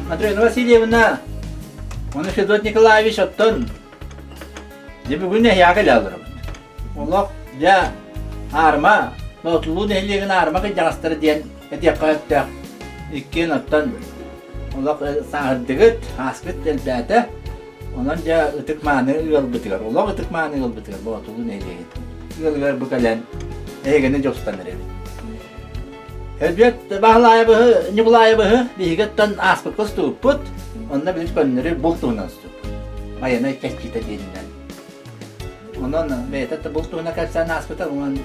Матрена Васильевна, onu Федот Николаевич оттон. Де бүгүн яга алырым. Олох я арма, нотулу нелеген арма кыжастыр диен этеккатта. Иккен оттон олох саардыгыт, аскыт элбәтә. Ondan ja ıtık mani yol bitiyor. Olaq ıtık mani yol bitiyor. Bu atulu neydi? Yollar bu kalan. Egene jokstanır evi. Elbet bağlaya bıhı, Nikolaya bıhı, bihigattan aspıklı stuput. Onda bilinç konları bultuğundan stup. Mayana keskite diyeninden. Ondan beytat da bultuğuna kaçsan aspıta bunun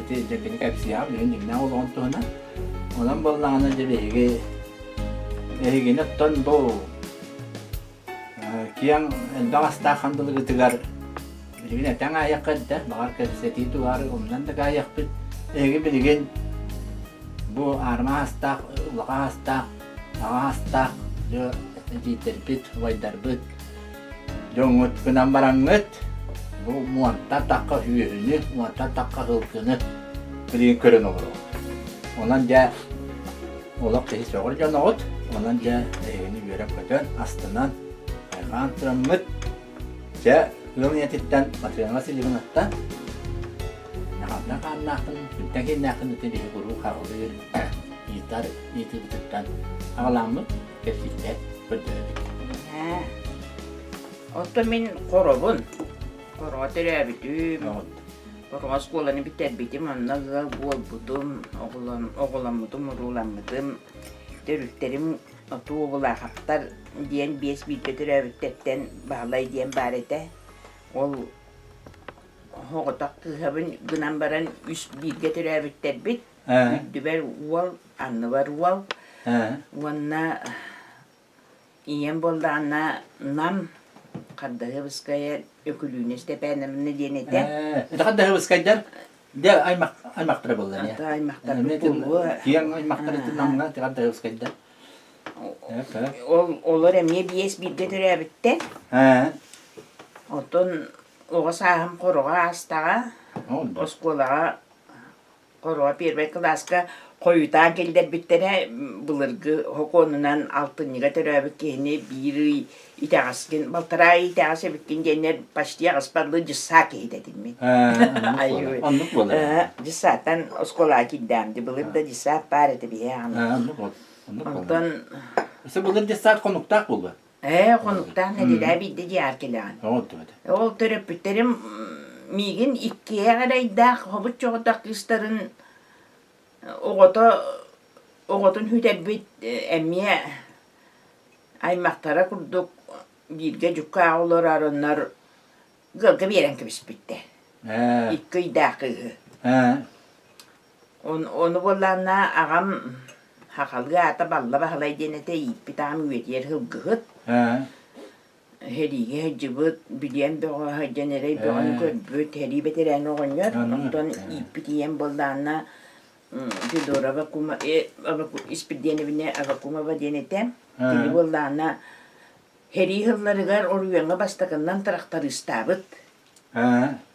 cekini kapsiyam. Ne ol ontuğuna. Ondan bolağına cebegi. Egene ton bu. Kiang dasta handlı gıtıgar. Bilgine tanga yakıdı. Bağır keseti tuğarı ondan da gayak bit. Ege bilgin bu arma hasta, ulağa hasta, ağa hasta. Jo diterpit, vaydarbit. Jongut kunam barangit. Bu muatta takka hüyünü, muatta takka hılkını. Bilgin körün olur. Ondan ja olak tehi soğur canağıt. Ondan ja egeni görüp kaçan astından antrenmit ja ılniyatitten Matrena Vasilyevna'dan nakapna kanakın bittekin nakın öteli guru kağılır yitar yitirtikten ağlamı kesinlikle ödedi. Otta min korobun. Koroba terabitüm. Koroba skolanı biterbitim. Ondan da bol budum. Oğulanmadım, uğulanmadım. Dörüklerim tuğula haftar diyen beş bir terabittetten bağlay diyen barete. Ol hoğutak kıhabın gınan baran üst bir terabittet bit. Düber uval, anı var uval. Vanna iyen boldu anna nam kaddağı bıskaya ökülüğüne stepenimini denete. Kaddağı bıskaydan de aymaktıra boldu ya. Aymaktıra boldu. Kiyan aymaktıra namına kaddağı bıskaydan. Olur emniye biyes bir terabitten. Oton oğa saham koroğa astağa. Oskolağa koroğa bir klaska koyutan gelder bittere bulurgu hokonunan altınıga terabit kehine biri itagasken baltara itagasa bitkin jenner pastiya asparlı cıssa kehide mi? Anlık anlık boldu. Cıssatan oskolağa giddamdı bulur da cıssa parete bir Anlık boldu. Ondan İşte bulur cıssa konuktak buldu. Konuktan hediler bir de diğer kelan. Oldu. O terapitlerim migin ikiye kadar da hobut çok da kızların oğutun hüterbit emmiye aymaktara kurduk birge cukka olur onlar gılgı bir yeren kibis bitti. İki dakika. Onu bolanna ağam hakalga ata balla bahalay denete yip bitam üyetiyer hılgıhıt. Heriye hıcıbıt bilen bir hıcınerey bir onu körbüt heri beteren oğunyor. Ondan yip bitiyen bolanna Dildora bakuma ispidiyene bine bakuma va denetem. Dili bollana heri hıllarıgar oruyana bastakından traktar istabıt.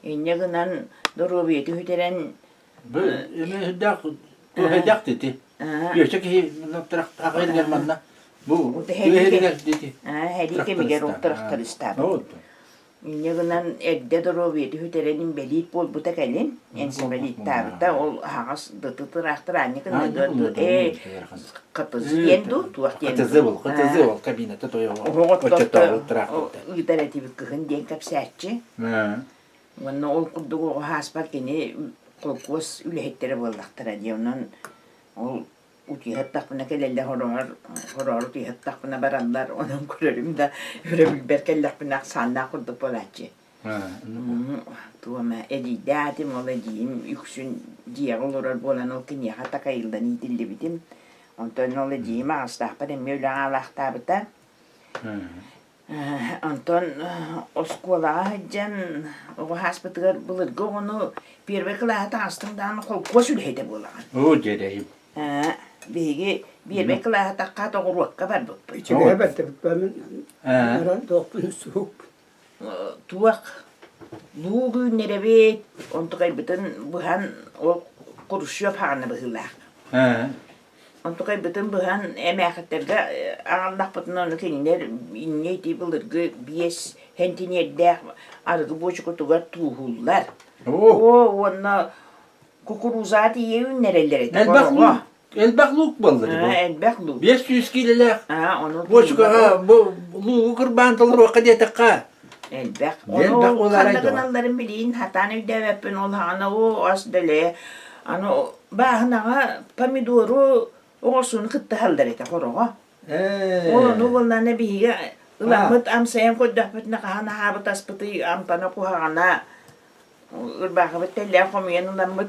Enne gınan dorobiyeti hüteren bu hıdak dedi. Yoksa ki traktar hıdır manna. Bu heri dedi. Heri kemiger o traktar istabıt. Enne gınan edde dorobiyeti hüterenin belit bol buta kalin. Ensi belit tabıta ol hagas dıtı traktar anne gınan döndü. Kıtızı yendu tuak yendu. Kıtızı ol kabinete toyu. Ütereti bir kıhın diyen kapsatçı. Vanna ol kuddu o hasbar kene kokos ülehettere bollaktıra diye ondan ol utihat buna kelelle horor utihat buna barallar onun kurarım da öyle berkellah buna sanna kurdu polatçı. Tuama edi datim olacağım yüksün diye olur bolan o kini hatta kayıldan itildi bitim. Ondan olacağım ağustah bana mevla Allah'ta bita. Ondan oskola haccan o hasbetler bulur onu bir bekla hata astından kol sülhede bolan. O cereyim. Bigi bir bekla hata kat oğurluk kadar bu. İçine bette ben aran dokun soğuk. Tuak luğu nerebe ontukay bütün buhan o kuruşuyor paranı bıhılak. Ontukay bütün buhan emeğetlerge ağırlak bütün onu kendiler inneti bulurgu biyes hentiniyerde arıgı boşu kutugar tuğullar. O onna kukuruza diye ünlerellere. Elbakluk balları bu. Elbaklu. 500 kilolar. Onu Boşuk bu luğu kurbantalar o kadar takka. Elbak. Elbak Onu olaraydı o. kanlıgınalların bilin hatanı ödeveppen ol hana o asdele. Ano bahnağa pamidoru olsun kıttı halder ete koroğa. Onu bunlarına bihiga ılamıt amsayan koddahbetine kahana habit aspıtı amtana kuhana. Irbaqabet telle komiyen ılamıt.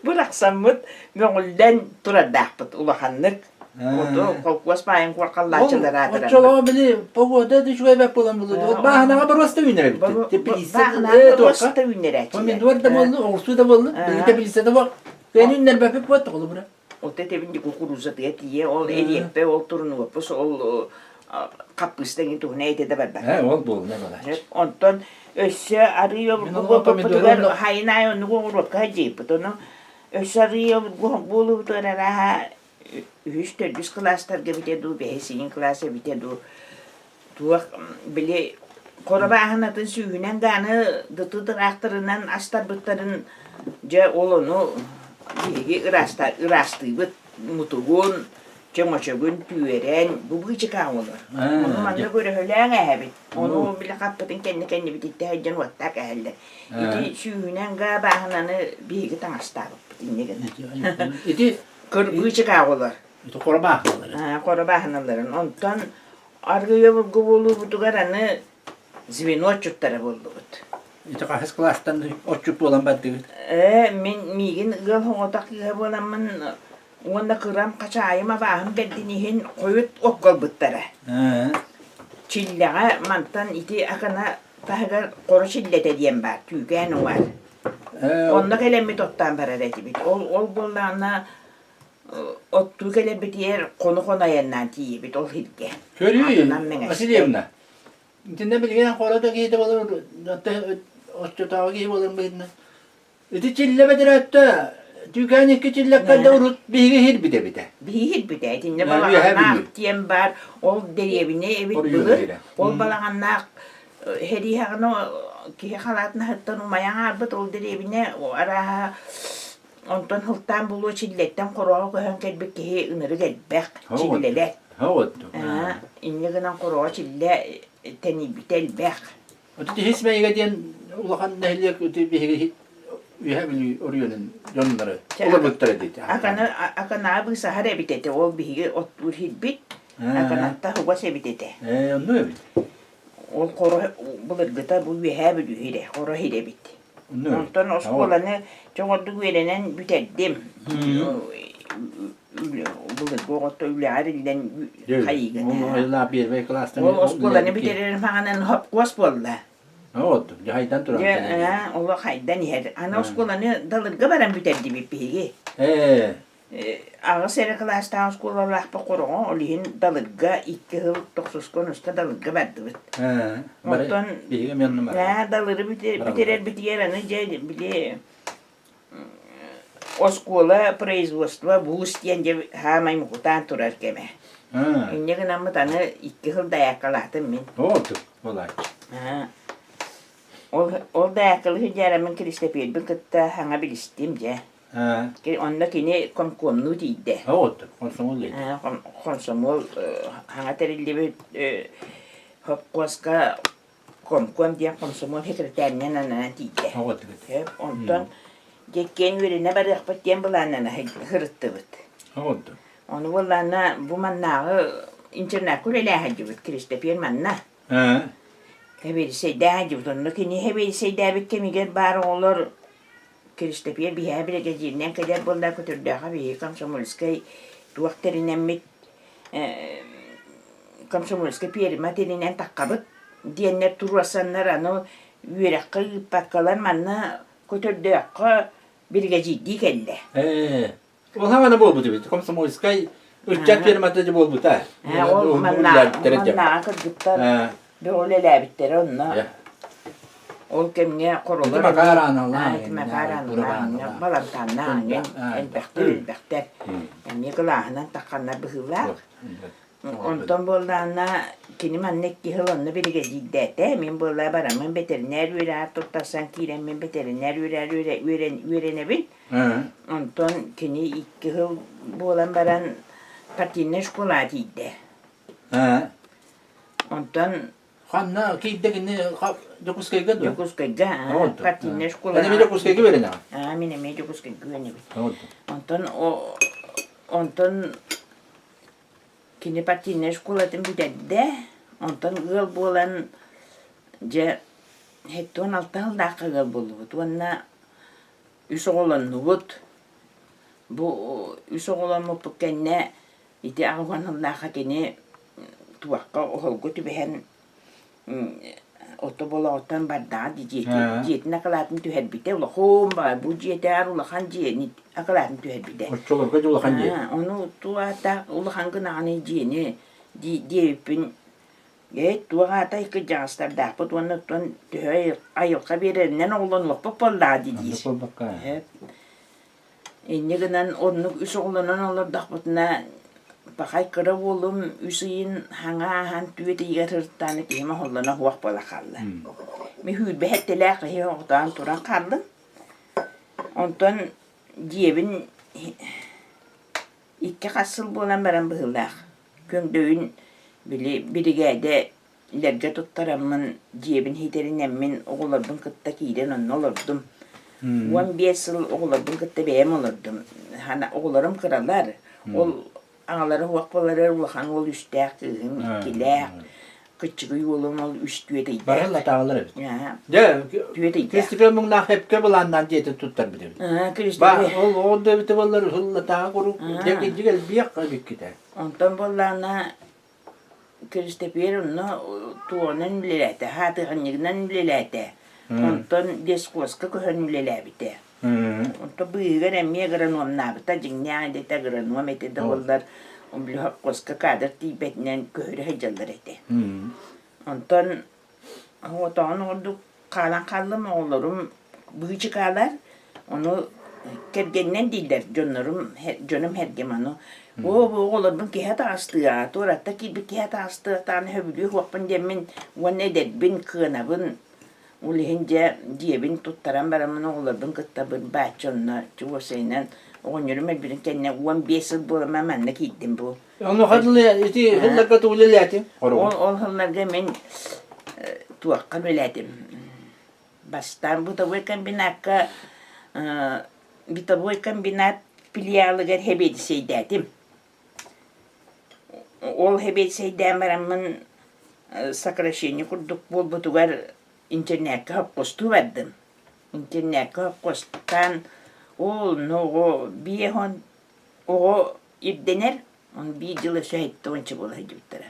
Bıraksamıt gönülden turadahbet ulahanlık. Oto kokwas payan korkallaçılar adıra. Oçolo bili pogoda düşüyor bak bulan bulu. Bahana bir vasta winner bitti. Tepilisi. Bahana vasta winner. Pomidor da bollu, orsu da bollu. Bir tepilisi de bak. Benim ünler bak pot oldu bura. O tetebindi kukuruza diye ol eliyeppe ol turunu vapus ol kapıstan itu neydi de berber. He ol bol ne kadar. Ondan össe arıyor bu pomidor hayna onu vurur kaçı bunu. Össe arıyor bu turara işte düz klaslar gibi de du besin klası bir de du bile korabağınatın suyunan ganı dıtıdır aktarından astar bıtların ja olunu bir ırastı bıt mutugun çamaşırın tüyeren bu bıçak olur. Onu manda göre hölen abi. Onu bile kapatın kendi bititti haccan vattak elde. İti suyunan gabağınanı bir gitan astar dinle. İti Kır bıçak olur. İti korabağ. Korabağınların ondan argıya bu gubulu butugaranı zivinoçutlara buldu. İti kahis klastan oçup olan battı. Men migin gıl hotak yabolamın onda kıram kaçayıma bahım berdinihin koyut okkal buttara. Çillağa mantan iti akana tahgar koru çillete diyen var. Tüygen var. Onda kelemi tottan paraleti bit. Ol bollana ottu kelemi diyer konu konayandan tiye bit ol hilge. Körüyor. Asiliyem na. İntinde bilgiden korada giydi olur. Hatta oçutağı giydi olur bilgiden. İti çille bedir hatta. Tüygen iki çille kadar urut bilgi hir bir de. Bihir bir de. Dinle balağannak diyen var. Ol deriyebine evit bulur. Ol balağannak herihağını ki halatına hatta numayan arbet ol deriyebine o araha ondan hıltan bulu çilletten koroğa koyan kelbek ki ınırı gelbek çilleler. İnne gınan koroğa çille teni bitel bek. Ötü hismeye giden ulakan nehliyek ötü bir ühebili oruyonun yonları. Olur bıttara dedi. Akana abi sahara bitete o bihi otur hilbit. Akana ta huwa se bitete. Onu öyle. O koro bulur gıta bu ühebi dühire. Koro hile bitti. Ondan o skolanı çoğurdu verenen büterdim. Bulur goğotta üle arilinden kayıgın. Onu bir ve klastan. O skolanı biterelim fağanan hop kos bolla. Ne oldu? Cahaydan duran. O haydan yer. Ana skolanı dalırga baran büterdi bir pigi. Ağa sere klastan skola lahpa koron olihin dalırga 2 yıl 9 konusta dalırga verdi bit. Ondan bir memnun var. Dalırı bitirer bitiyeranı bile o skola производство bu isteyince hamay muhtan turar keme. İnne gınamı tanı 2 yıl dayakaladım min. Oldu. Olay. Ol dayakalı hüccaramın kristepiyel bir kıtta hana bilistim ce. Onda kini komkomlu değildi. Oldu. Konsumul değil. Konsumul hana terilli bir hopkoska komkom diye konsumul hekreterinen anana değildi. Oldu. Ondan gekken verine bari akbat diyen bulanana hırıttı bit. Oldu. Onu bulana bu mannağı internakul ele hacı bit kristepiyel manna. Hebeli seyde hacı bit onu kini hebeli seyde bit kemiger bari olur. Kristepiyel bir habire gecirinden kadar bulda kuturda abi komsomolskay duakterinden mit komsomolskay piyeri materinen takkabıt diyenler turvasanlar anı yürekli pakkalar manna kuturda bir gecirdi kelle. O zaman bol bu tabii. Komsomolskay ırkçak bir maddeci bol bu ta. O manna akıl gittar böyle labitler onunla. ol kemne korolar. Iti makaranallah. Iti makaranallah. Balantanna elbekter. Yani kılahına takanna bıhılar. Ondan bollarına kini mannek ki hılonlu biri geciddete. Min bollar baramın veteriner ürer tuttasan kiremin veteriner ürenebil. Ondan kini iki hıl bolan baran patinne şokolatiydi. Ondan Hanna kiddekini dokuz kayga da. Jokos kayga, patinne şokolata. Hadi bir dokuz kayga verin ha. Minne jokos kayga verenebil. Oldu. Ondan kini patinne şokolatın bütedde. Ondan gıl bolan je hep 16 dakika gıl bolu. Tuanna üç oğlan nubut. Bu üç oğlan mı pekenne iti ağvan dakika kini tuakka oholgu behen otobolautan barda di jet nakalatın tüher bite ula homba bu jeter ula hanji akalatın tüher bite. Oççolar kaç ula hanji? Onu tuata ula hangına ane jeni di pin tuata iki janstar da pot onu ton tüher ayol kabire nen olan lokpa polla di. Ne gınan onu üç oğlanan olur da potna bakay kara oğlum üsüyin hanga han tüyete yigatır tane kime hollana huak bala kallı. Mi hüd behetteler ki oğdan turan kallı. Ondan diyebin iki kasıl bolan beren bıhılak. Köngdöğün biri gede lerge tuttaramın diyebin hiterin emmin oğulardın kıtta kiyden onun olurdum. 15 yıl oğulardın kıtta beyem olurdum. Hani oğularım kıralar. Ol ağları huakbaları ulahan ol üstek kızım, ikilek, küçük yolum ol üstüye de. Baralla tağları. Ya. Ya, Tüye de. Kristofer mungna hepke bulandan diyete tuttar bir de. Kristofer. O da bite bollar hılla tağı kuru. Degel biyak kabik gider. Ondan bollarına Kristofer onu tuğanın lelete, hatı hanıgının lelete. Ondan deskoska kuhun lelebite. Ondan bıyıgar emmiye granum nabıta cingnya de ta granum ete de bollar. On bilir koska kadar tibetinen köhürü hıcalar ete. Ondan o da oldu kalan kaldım oğullarım bıyıcı kalar. Onu kergenden diller canım hergemanı. O oğullarım ki hata astı ya. Toratta ki bir ki hata astı. Tane höbülü huakpan demin o ne der bin kığınabın. Ulihince diyebin tuttaran baramın oğullarım kıttabın bahçonuna çuvasıyla. Oğun yürüme birin kendine 15 yıl bulamam ben de gittim bu. Onu hılla katı uleleti. Ol hıllarga men tuakkal velatim. Bastan bu da vekan binaka bir de vekan binat filialıgar hebedi seydatim. Ol hebedi seydam baramın sakraşeni kurduk bol butugar internetka hap kostu verdim. Internetka hap kostan ol no bir hon o ibdener on bir yılı şehit onca bola hiciptere.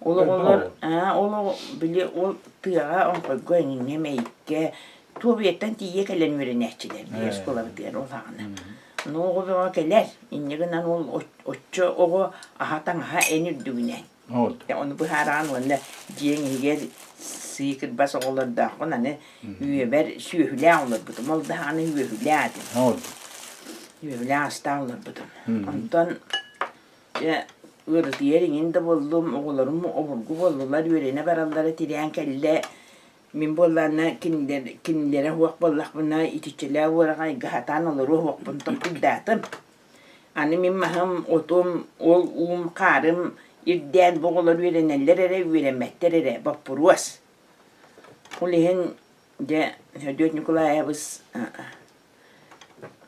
Olu bile ol tığa on koy gönlün yemeğikke tuğbiyetten tiye kelen verenekçiler diye skola bitiler o fağına. No o ve keler inneginden ol oççu o ahatan ha enir düğünen. Ya onu bu haran valla diyen higer sikir bas olur da ona ne üyeber sühüle olur budum ol da hani ühüle adım. Ühüle hasta olur budum. Ondan ya diğerin de buldum oğullarım oburgu boldular yürene barallara tiren kelle min bollarına kinlere huak bollak buna itiçeler vurağay gahatan olur huak bun topildatım. Hani min maham otum ol karım irden boğular yürenelere yüremektere bapurvas. Ulihin de Hüdüt Nikolay biz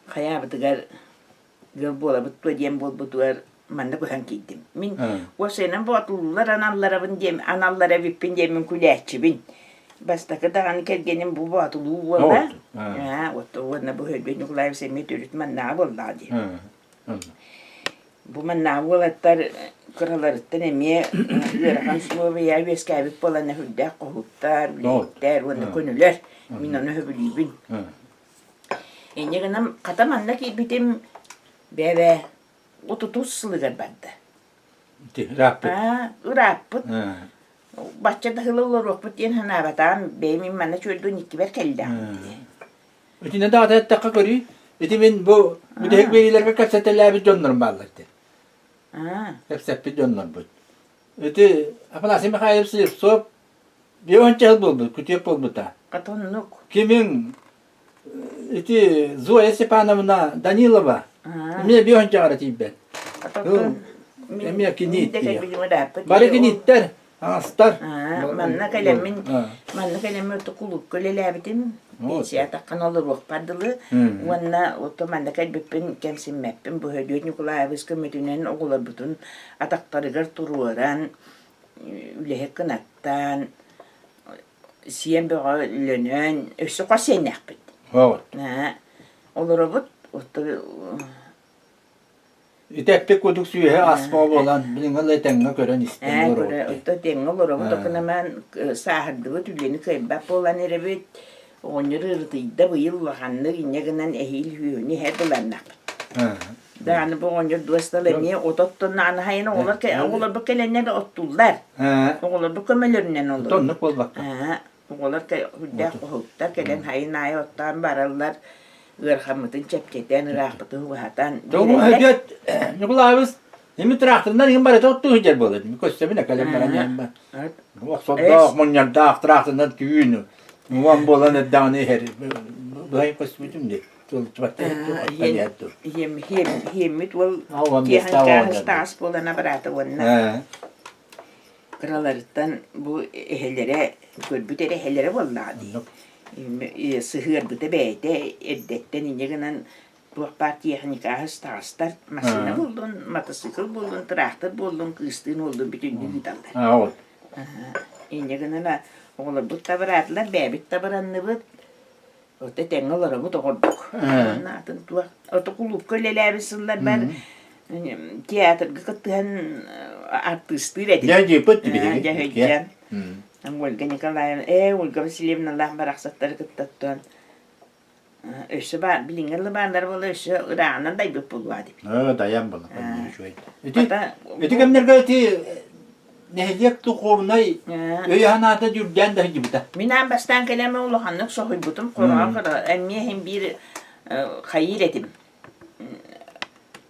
hayabıdıgar gıl bola bıttu diyem bol bıttugar manda kuhan gittim. Min o senin bu atlılar anallara diyem anallara vippin diyemin kulehçi bin. Basta kadar hani kergenin bu atlığı valla. Ya o valla bu Hüdüt Nikolay sevmet öğretmen ne valla diye. Bu man ne valla kıralarıttan emiye yarakan suyu ve yer veskabip bolana hüdde kohuttar, bilekler, valla konüler. Min onu höbülübün. Enge ganam katamanla ki bitim bebe 30 yıldır bende. Rabbit. Rabbit. Bahçede hılı olur okut diyen hana batam benim bana çöldüğün iki ver kelle. Ötüne daha da takka görüyor. Eti ben bu tek beylerime kaçeteler bir dönürüm balıktı. Ha. Hep bir dönürüm bu. Ötü apalasım hayır sıyıp sop bir önce buldu, kütüp buldu da. Katonluk. Kimin eti Zoya Stepanovna Danilova. Mine bir önce aratayım ben. Katon. Emiye ki nit diye. Bari Bari ki nitler. Astar. Manna kalemin kuluk köleläbitim. Siya takkan olur okpadılı. Wanna oto manna kal bipin kemsin meppin bu hödüt Nikolay Kımetünen oğula bütün ataktarıgar turuaran ülehe kınattan siyen böyle lönen ösü qasenak bit. Evet. Olur but oto İtepek koduk suyu he asma olan bilingalı tenge gören istemiyor. Oto tenge olur but okuna man sahadı tüleni kaybap olan erebit Onururtıydı bu yıl vahanlı ineginen ehil hüyünü hedelennak. Dağını bu onur dostlarını otottun anahayın oğlar ki oğlar bu kelenleri ottular. Oğlar bu kömelerinden olur. Tonluk bol bak. Oğlar ki hüdde kohukta kelen hayın ayı ottan barallar. Gırhamıtın çepçeten rahbıtı vahatan. Doğru hüddet. Nikulayımız hem traktöründen hem bari tuttu hüccer boladı. Köstemine kalem bana yanma. Oksodda monyan dağ traktöründen küyünü. Muam bolan eddan her. Dayı kosmetim de. Tolçbatta. Hemit wal kihan stas bolana barata wanna. Kralardan bu ehellere körbütere ehellere vallahi. Sıhır bu da beyde eddetten inegenen bu partiye nikah stastar masina buldun, motosikl buldun, traktör buldun, kıstın oldun bütün gidiyorlar. Evet. İnegenen oğlum bu tabaratlar bebek tabaranını bu ote tengalara bu doğurduk. Natın tuğa ote kulüp köleler ben tiyatr gıkıtıhan artistler edin. Ya cepet gibi. Ya hüccem. Olga Nikolay Olga Vasilyevna Allah baraksatları kıttattan. Öşü var bilingerli barlar bolu öşü ırağından da bir pul var dibi. Dayan bana. Eti kemler gayeti nehliyek tuğumnay öyhanada dürden de gibi de. Minan bastan kelime uluhanlık sohuy butum Kur'an kadar emmiye hem bir hayır edim.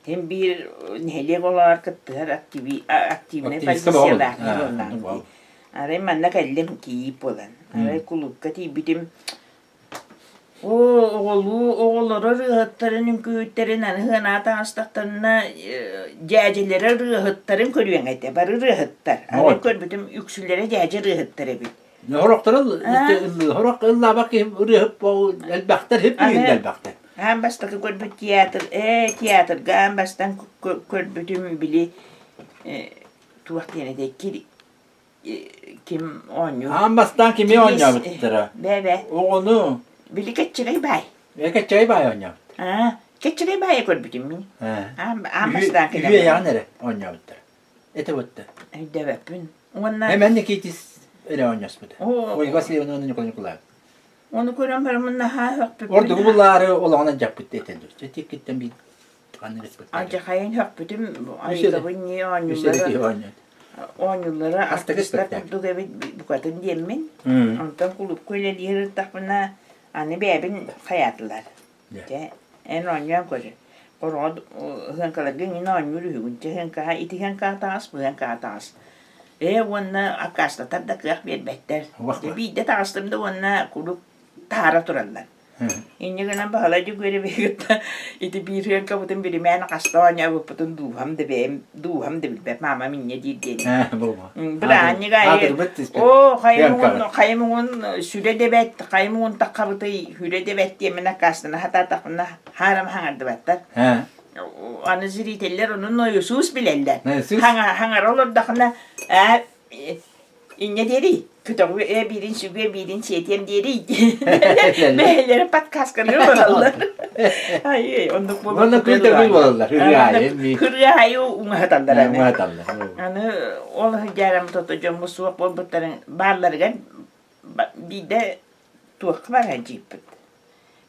Hem bir nehliyek olarak kıttılar aktivine fazlasıyla. Aray manna kallim kiyip olan. Aray kuluk kati bitim oğulları rıhıtların küyütlerin hınata hastaklarına cacilere rıhıtların körüyen ete. Barı rıhıtlar. Aray kör bitim yüksüllere caci rıhıtları bit. Horak illa bak rıhıp elbaktar hep büyük elbaktar. Hem bastaki kör bit tiyatr. Gam bastan kör bitim bili tuğak diyene de kim oynuyor? Ambastan kimi oynuyor bittere? Bebe. Onu. Bili keççirey bay. Keççirey bay oynuyor. Keççirey bay ekor bitim mi? Ambastan kim? Üye ya nere oynuyor bittere? Ete bitti. Devepin. Hemen ne kitis öyle oynuyor bitti. Oy Vasilyevna onu Nikolay. Onu koyran paramın ha hak bitti. Orada bunları olağan cep bitti etendi. Çetik gittim bir kanırız bitti. Ancak hayın hak bitim. Ayıkabın niye oynuyorlar? Oyunculara artistler kurduk evet bu kadın diyemin. Ondan kulüp köyle diğer takımına anne bebin hayatlar. En oynayan koca. Korod hınkalar gün oynuyor hünce hınka iti hınka tas bu hınka tas. Wanna akasta tada kah bir better. Bir de tasdım da wanna kulüp tara turallar. İnce gelen bahalacı göre bekliyor. İti bir hıyar kapatın biri men kastanya bu putun duham de be mama minye diyeceğim. Berani gayet. Kaymun süre debet kaymun takabıtı hüre debet diye mena kastına hatta takına haram hangar debetler. Anı ziriteller onun noyusuz bileller. Hangar olur dakına ince deri. Kütüğü birin sügüye birin çiğdem deri. Meğerleri pat kaskanıyor oralar. Ay onduk bolu. Onu kıytırgın olurlar. Hırriyayı umahatallar. Umahatallar. Hani ola hıcaram tutacağım bu soğuk bol butların barlarıgan bir de tuğuk var hacip.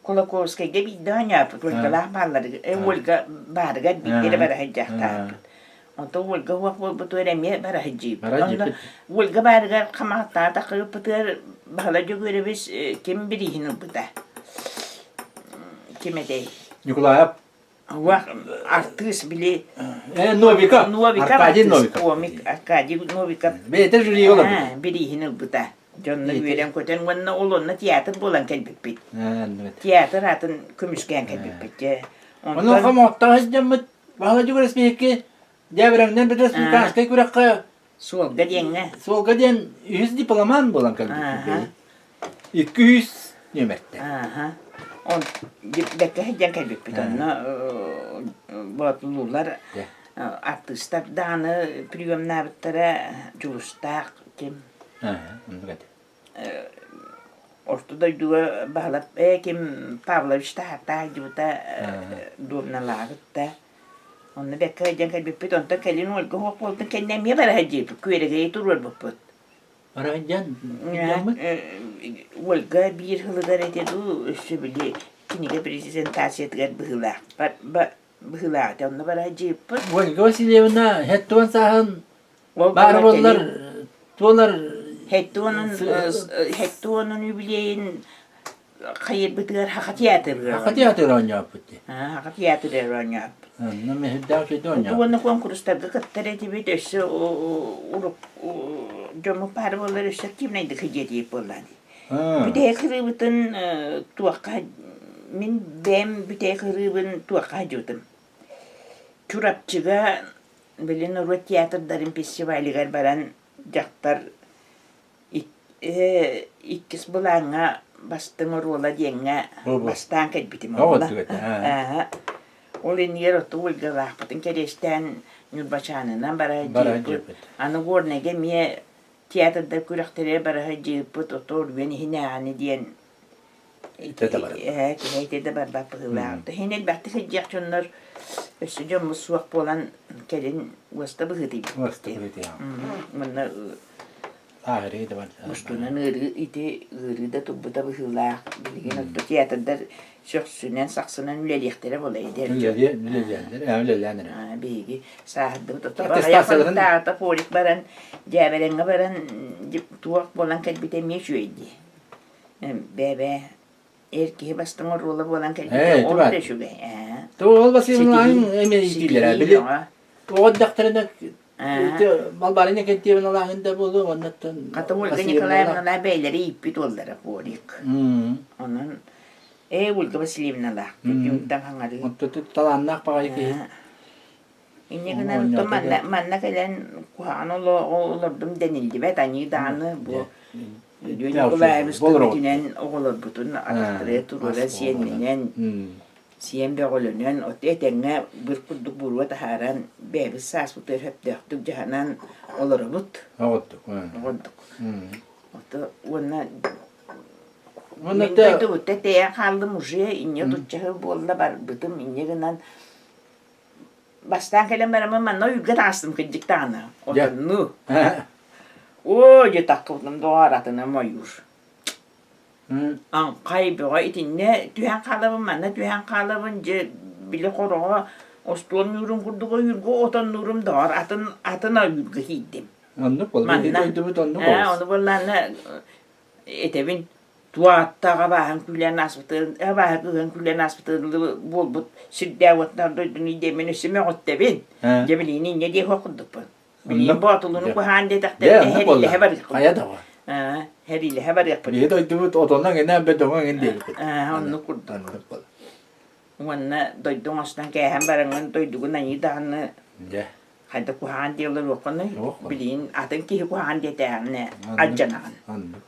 Kolakovskay'da bir de hani yapıp. Olgalah barlarıgan. Olga barıgan bir de var hacakta. Ondan Volga huak bol butu eremye bara hıcıyıp. Bara hıcıyıp. Ondan Volga barıgar kamahatta takıyıp butu bahalaca göre biz kim birihini buta. Kime değil. Nikolay Huak artist bile. Novika. Novika Arkadi artist. Novika. Komik Arkadi Novika. Beter jüri olur. Birihini buta. Jonlar veren koten vanna olonna tiyatr bolan kelbekbet. Evet. Tiyatr atın kümüşken kelbekbet. Onu kamoqta hıcımı bahalaca resmi ki Devrenden bir resmi kanskay kurakka Solga diyenge. solga diyen 100 diploman bolan kalbi. Aha. 200 nömerte. Aha. On bekle hediyen kelbekbet. Onna batulular artistler dağını priyomlar bittire julustak kim. Ha, onu kat. Ortada duva bağlap kim Pavlovich tahta gibuta durnalarıtta. Onu bekle hediyen kelbekbet. Ondan kelin olga hok boldan kendime bara hecip. Küyeregeyi durur baput. Arajan. Olga bir hılıgar etedu üstü bile kiniga prezentasiya etgar bıhıla. Bıhıla da bara hecip. Volga Vasilyevna hettuan sahan barbollar tolar Hettuanın yübileyin hayır bıtıgar haka tiyatrı. haka tiyatro oynayaptı. Haka tiyatrı oynayap. Ne mehda şey oynayap. Hettuanın konkurslarda kattare tibi döşü urup jomu parbollar üstü kimneydi hıcet yiyip olan. Bir de kırıbıtın tuakka min ben bir de kırıbın tuakka jodum. Çurapçıga böyle Nurut Tiyatrların festivaligar baran jaktar ikkis bulanga bastın rola diyenge bastan kelbitim ola. Olin yerot ulga vahpatın kereşten Nurbaşanı'ndan bara jiput. Anı gornege miye tiyatrda kuraktere bara jiput otor beni hinani diyen Heyte bar bapılar. Hinet baktı hıcak çonlar Ösücüm musuak bolan kelin vasta bıhıdı. Vasta bıhıdı ya. Mana ahiri de var. Mustunan ırı iti ırı da tubbuda bıhılar. Bilgin ottu tiyatrda şöksünen saksınan üleliyektere bolaydı. Üleliyenler. Bilgi sahadda ottu. Ayakkabı dağıta polik baran ceberenge baran tuak bolan kelbite meşüydi. Bebe erkeğe bastın rola bolan kelbite orada şu be. To olbasın emeğiydiler bile. O daktarına malbarine kentiyen Allah'ında buldu ondan. Katı Volga Nikolaevna beyleri ipit oldular polik. Onun Volga Vasilyevna yumtan hangadı. Ottu talannak payı ki. İnne gınan manna gelen kuhan olurdum denildi ve tani dağını bu. Nikolaevna oğulur bütün araktırıya turula siyenmenen. Siyem beğolenen o etenge bir kurduk burwa taharan bebis sas bu hep döktük jahanan olur but. Olduk. Olduk. Oto ona Ona da bu tete kaldı muje inye tutçağı bolla bar bitim inye gınan bastan kelem beramam manna yugat astım kıcık tane. Oto nu. O je takkıldım doğaratına mayur. An kaybı itinne tühen kalabın manna tühen kalabın je bile koroğa ostol nurum kurduğa yürgü otan nurum doğar atına yürgü hiddim. Anlık oldu. Manna. Onu bollana etevin tuattağa bahan küllen asbıtın bahan küllen asbıtın bol but siddavatlar doydun demeni sime ottevin. Jebilini ne diye okuduk bu. Bilin batulunu bu hande takter heriyle heber. Kaya da var. Heriyle heber yapar. Ye doydu otondan gene bedonga gende. Onu kurdan. Wanna doydun astan ke hem barangan doydu nani dan Ya. hada ku hande olur okunu. Bilin atın ki ku hande tane ajanan. Anlık.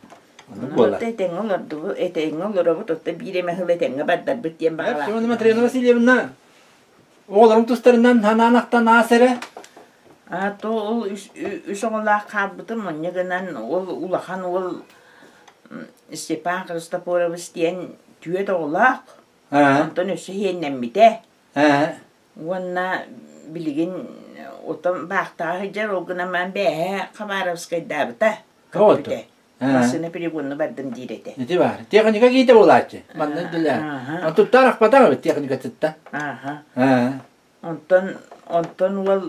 Anlık tengolor du etengolor bu totte bire mehle tenga badda bityen Bak şimdi bağla. Matryona Vasilyevna. Oğlum tustlarından hananaktan asere. To ol üsonla kabıtı mı ne genen ol ulahan ol Stepan Kristoforovich diyen tüye de olak. Ondan üstü yennem bite. Wanna bilgin otam bakta hajar oguna man be Khabarovskaya dabta. Kapite. Masını biri bunu verdim direte. Ne var? Teknika giydi olaçı. Bana diler. Onu tarak patama teknika tıtta. Ondan ol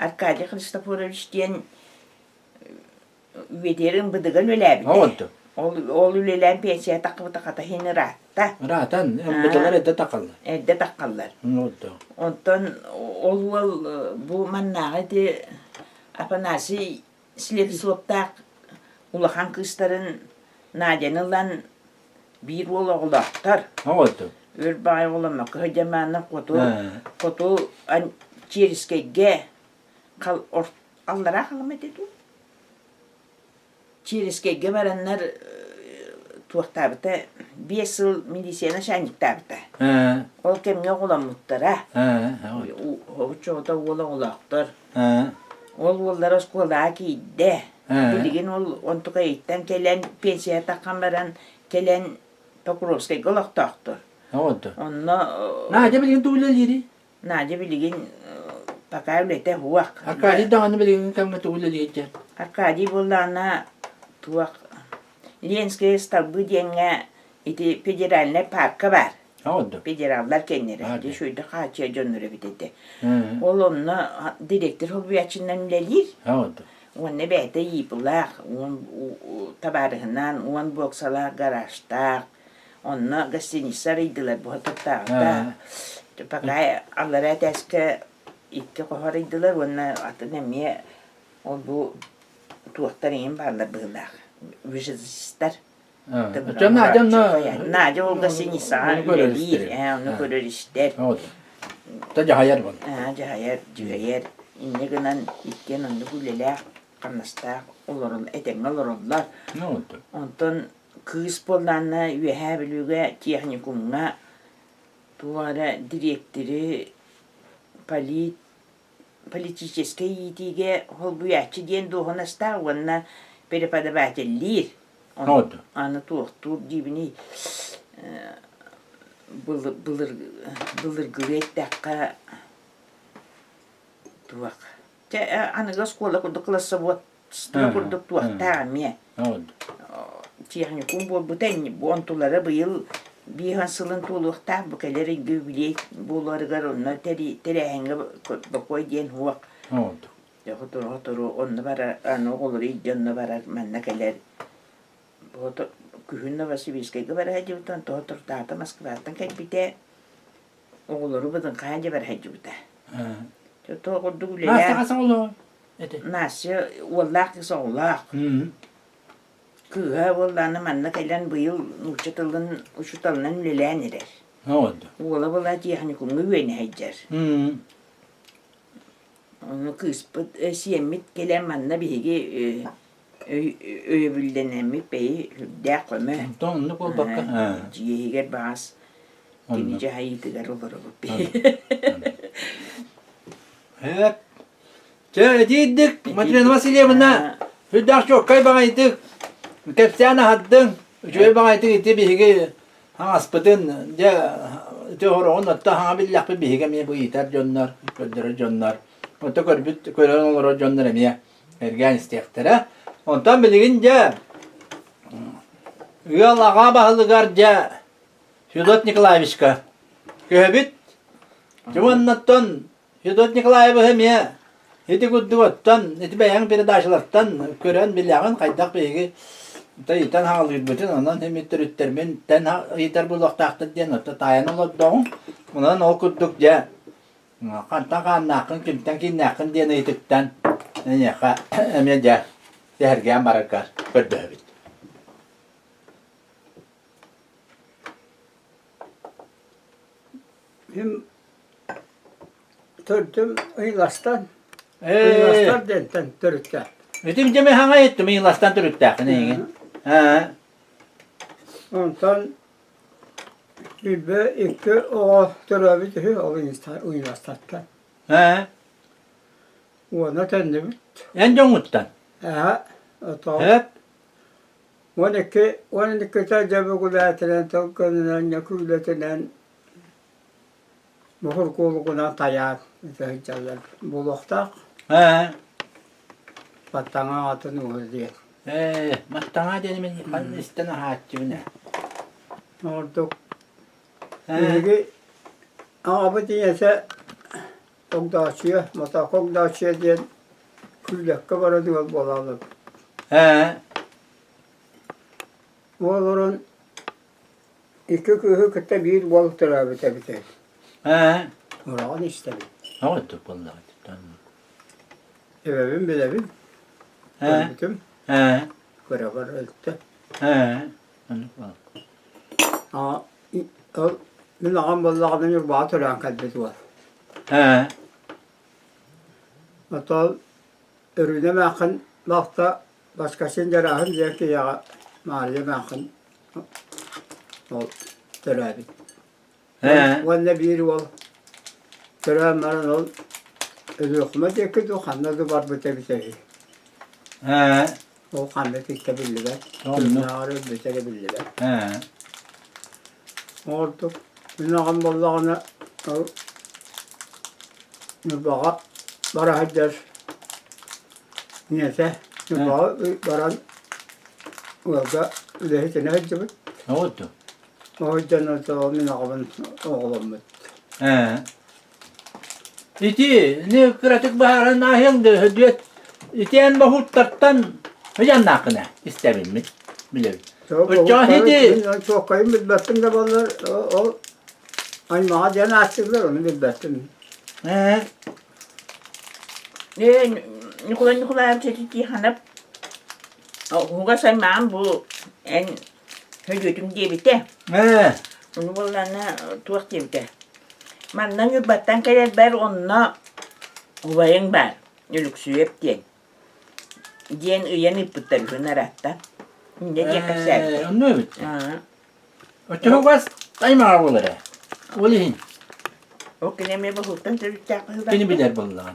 Arkady Hristoforovich diyen veterin bıdıgan öyle Oldu. Ol ülelen pensiye takıp takata hini rahatta. Rahattan ımbıdılar edde takıldı. Evde takallar. Oldu. Ondan ol bu mannağı de apanasi silet soptak ulahan kızların nadenılan bir oğlaklar. Oldu. Ör bay olamak hıcamana kotu an çiriskege kal allara halama dedi. Çiriskege varanlar tuğtabıta 5 yıl milisiyana şenliktabıta. Ol kemge olamutlara. O çoğda oğlaklar. Ol ollara skola kiyde. Bilgin ol ontuka itten kelen pensiya takan varan kelen Pokrovskaya olaktaktır. Oldu. Onna Naca bilgin tuğlaları. naca bilgin pakavlete huak. Arkadi dağını bilgin kamga tuğlaları. Arkadi bollana tuak. Lenskaya stabı diyenge iti federalne parka var. Oldu. Federallar kendileri. Hadi. De şuyda kaçıya canları bitedi. Ol onna direktör ol bu yaşından bilir. Oldu. Onna beyde yiyipulak. On tabarıhından on boksalar garajda. Onna gasinişler idiler bu hatıkta. Pakay allara teske iki kohar idiler. Onna atı nemiye ol bu tuğaktarın barlar bığlar. Vücudisler. Canım naca Naca ol gasinişler. Onu görür ister. Onu görür ister. Oldu. Taca hayal var. Cahayar, cügeyer. İnne gınan ikken onu gülele kanasta olurul eden olurullar. Ne oldu? Ondan kız bollarına üye bilüge teknikumuna duvara direktörü политической yitiге holbuyaçı diyen doğunasta ona peripada bahçelidir. Oldu. Anı tuğtur dibini bılır gıvet dakika tuğak. Anı skola kurduk klasa bu sıra kurduk tuğak tamiye. Oldu. Техникум бол бутен бонтулары быйыл бихан сылын тулукта букелери гүбилей буларыгар онна терехенге бакой диен хуак. Oldu. Yoxotoru onna bara аны олары иденна bara манна келер. Бото күхүнна Василийскайга bara хажыбытан тотор тата Москватан кайбите. Оголору быдын кайжа bara хажыбыта. Жото гордугуле. Nasıl kasın olur? Nasıl wallak soğlak. Kıha bollarını manna kaylan bu yıl uçutalının lelenirer. Ne oldu? Ola bola teknikum güveni hajjar. Onu kıspıt siyemit gelen manna bihigi öybüldenemi beyi hübdäqömü. Tonlu kol bakka. Cihiger bağız. Denice hayıtıgar olur bu beyi. Evet. Çeydikdik. Matrin Vasilyevna. Hüddâk çok kaybağaydık. Tepsiyana haddın. Şöyle bağaydık iti bihigi. Aspıdın. De horon hatta ha billah bir bihigi mi bu iter jonlar. Köldürü jonlar. Onta körbüt kölen olur jonlar emiye. Ergen istektere. Ondan biligince Yol ağa bahılıgarca Fyodor Nikolaevичка. Köhebit. Cıvannattan Fyodor Nikolaevich emiye. Eti gudduvattan, eti beyan передачалардан көрен билягын кайдак беги тайдан хаалыр бүтүн анан хеметтер үттермен тен итер булактакты ден ата таян олоддон унан ол куддук же кантаган накын кимтен кин накын ден итиктен неха эме же дерген баракар көдөбүт Hem tördüm Uylas'tan. Uylas'tan denten törükten. Ötüm jeme hanga ettim ilastan türüttək neygi. Ha. Ondan bir iki o töröbü de Uylas'tan. Ha. Ona tendim. En jonguttan. Ha. Ata. Hep. Ona ki tecrübe kulatenen tokkanından yakulatenen muhur koluğuna tayak. Hıcalar buluktak. Ha. Batana atını uğurduyor. Mahtanga denimin kan istene haççıvına. Orada. Peki abi diyese Ogdaçıya, Matak Ogdaçıya diyen küllekke baradı yol bolalı. He. Oğlurun iki köyü kıtta bir balık tarafı tabi. He. Orağın istedi. Ne oldu vallahi? Tamam. Ebevim bilevim. He. Gördüm. He. Beraber öldü. He. Anlık bak. Aa, min ağam ballağının yurbağı tören kalbeti var. He. Hatta ürüne məkın vaxta başqasının cerahın deyək ki, ya mahalle məkın ol törədi. He. Valla bir ol törəmlərin ol ödüqümə deyək ki, o xandadı var büte bitəyi. He. O xandadı bitə bilirlər. Oldu. Narı bitə bilirlər. He. Oldu. Min ağam ballağına nübağa bara həcər. Niyese nübağa baran Orada ödehitine hecbi. Ne oldu? O cennet o min ağamın oğlum. He. İti ne kritik baharın ahiyende hüdüet iten bahuttaktan hıcan nakına istemin mi? Bilir. O cahidi. Çok kayın bilbettim de bunlar o ay mağazanı açtılar onu bilbettim. He. Nikola amcacık hanap Huga sayman bu en hödütüm diye bitti. He. Onu vallahi tuğak diye bitti. Mandan yurbattan kadar ber onunla ubayın ber. Yülüksü hep diyen. Diyen üyen iputlar şunlar hatta. Ne diye kapsaydı. Onu evet. O çok bas kaymağı olur. Olihin. O kineme bahuttan tırıcak. Beni bilir vallahi.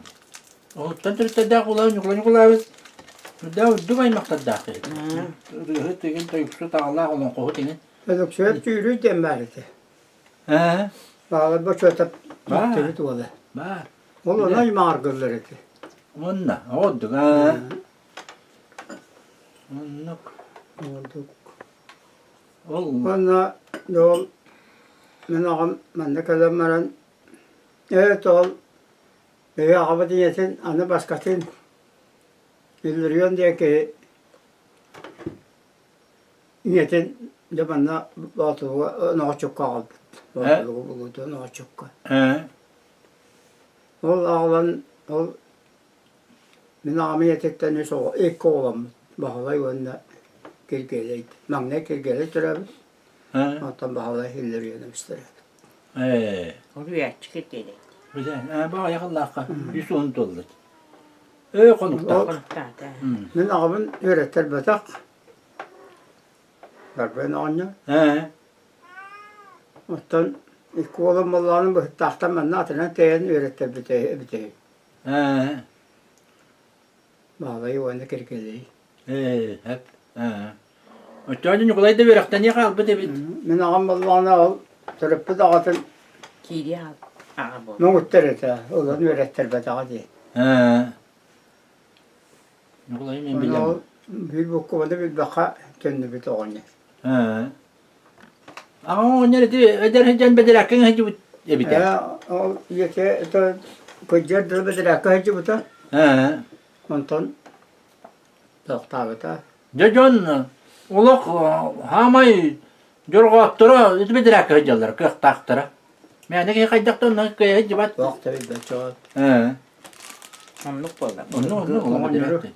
O tanrı da kulağın kulağın. Da duvay maktadaki. Rıhıtın tayıksu tağla olan kohutin. Dedik şöyle tüylü demberdi. He. Bağlı bu çötep Var. gitti tuvalı. Var. Oğlum ne margırlar etti. Onna oldu ha. Onnuk. Oldu. Oldu. Onunla yol men ağam men de kalemlerin evet ol veya abadiyetin anı başkasın bildiriyorsun diye ki niyetin de bana batığı ne çok kaldı. Batığı buldu ne çok. He. Ol ağlan ol men ağam yetekten ne so ilk oğlan bağlay onda gelgeleydi. Magne gelgeleydi tabi. He. Hatta bağlay hilleriyordu işte. He. Oraya çıkıp dedi. Güzel. Ha bak yakınlaka. Yusuf'un doldu. Öyle konukta. Konukta da. Men ağamın öğretir batak. Ben anne. He. Ondan ilk oğlum Allah'ın bu tahta ben natına teyin öğretir biteyi. He. Bağlayı oyunda kirkeleyi. He. Hep. He. O çocuğun kolay da verekten yakal bu da bit. Men ağam Allah'ına al. Tırıppı dağıtın. Kiri al. Ağa bu. Mağuttur ete. Oğlan öğretir batak diye. He. Ne kolay mı Onu bilemem. bir bu kovada bir baka kendi bir toğanı. He. Ama o nerede eder hecen bedelakken hecü biter. O yeke kocar da bedel akıcı bu da. He. Ondan doktor bata. Jojon uluk hamay jorga attıra bedelakken hecələr kıq taqtıra. Məni ki qaydaqdan nə hecə bat. Vakti bir beçot. He. Onluk bolda. Onu bedelakken.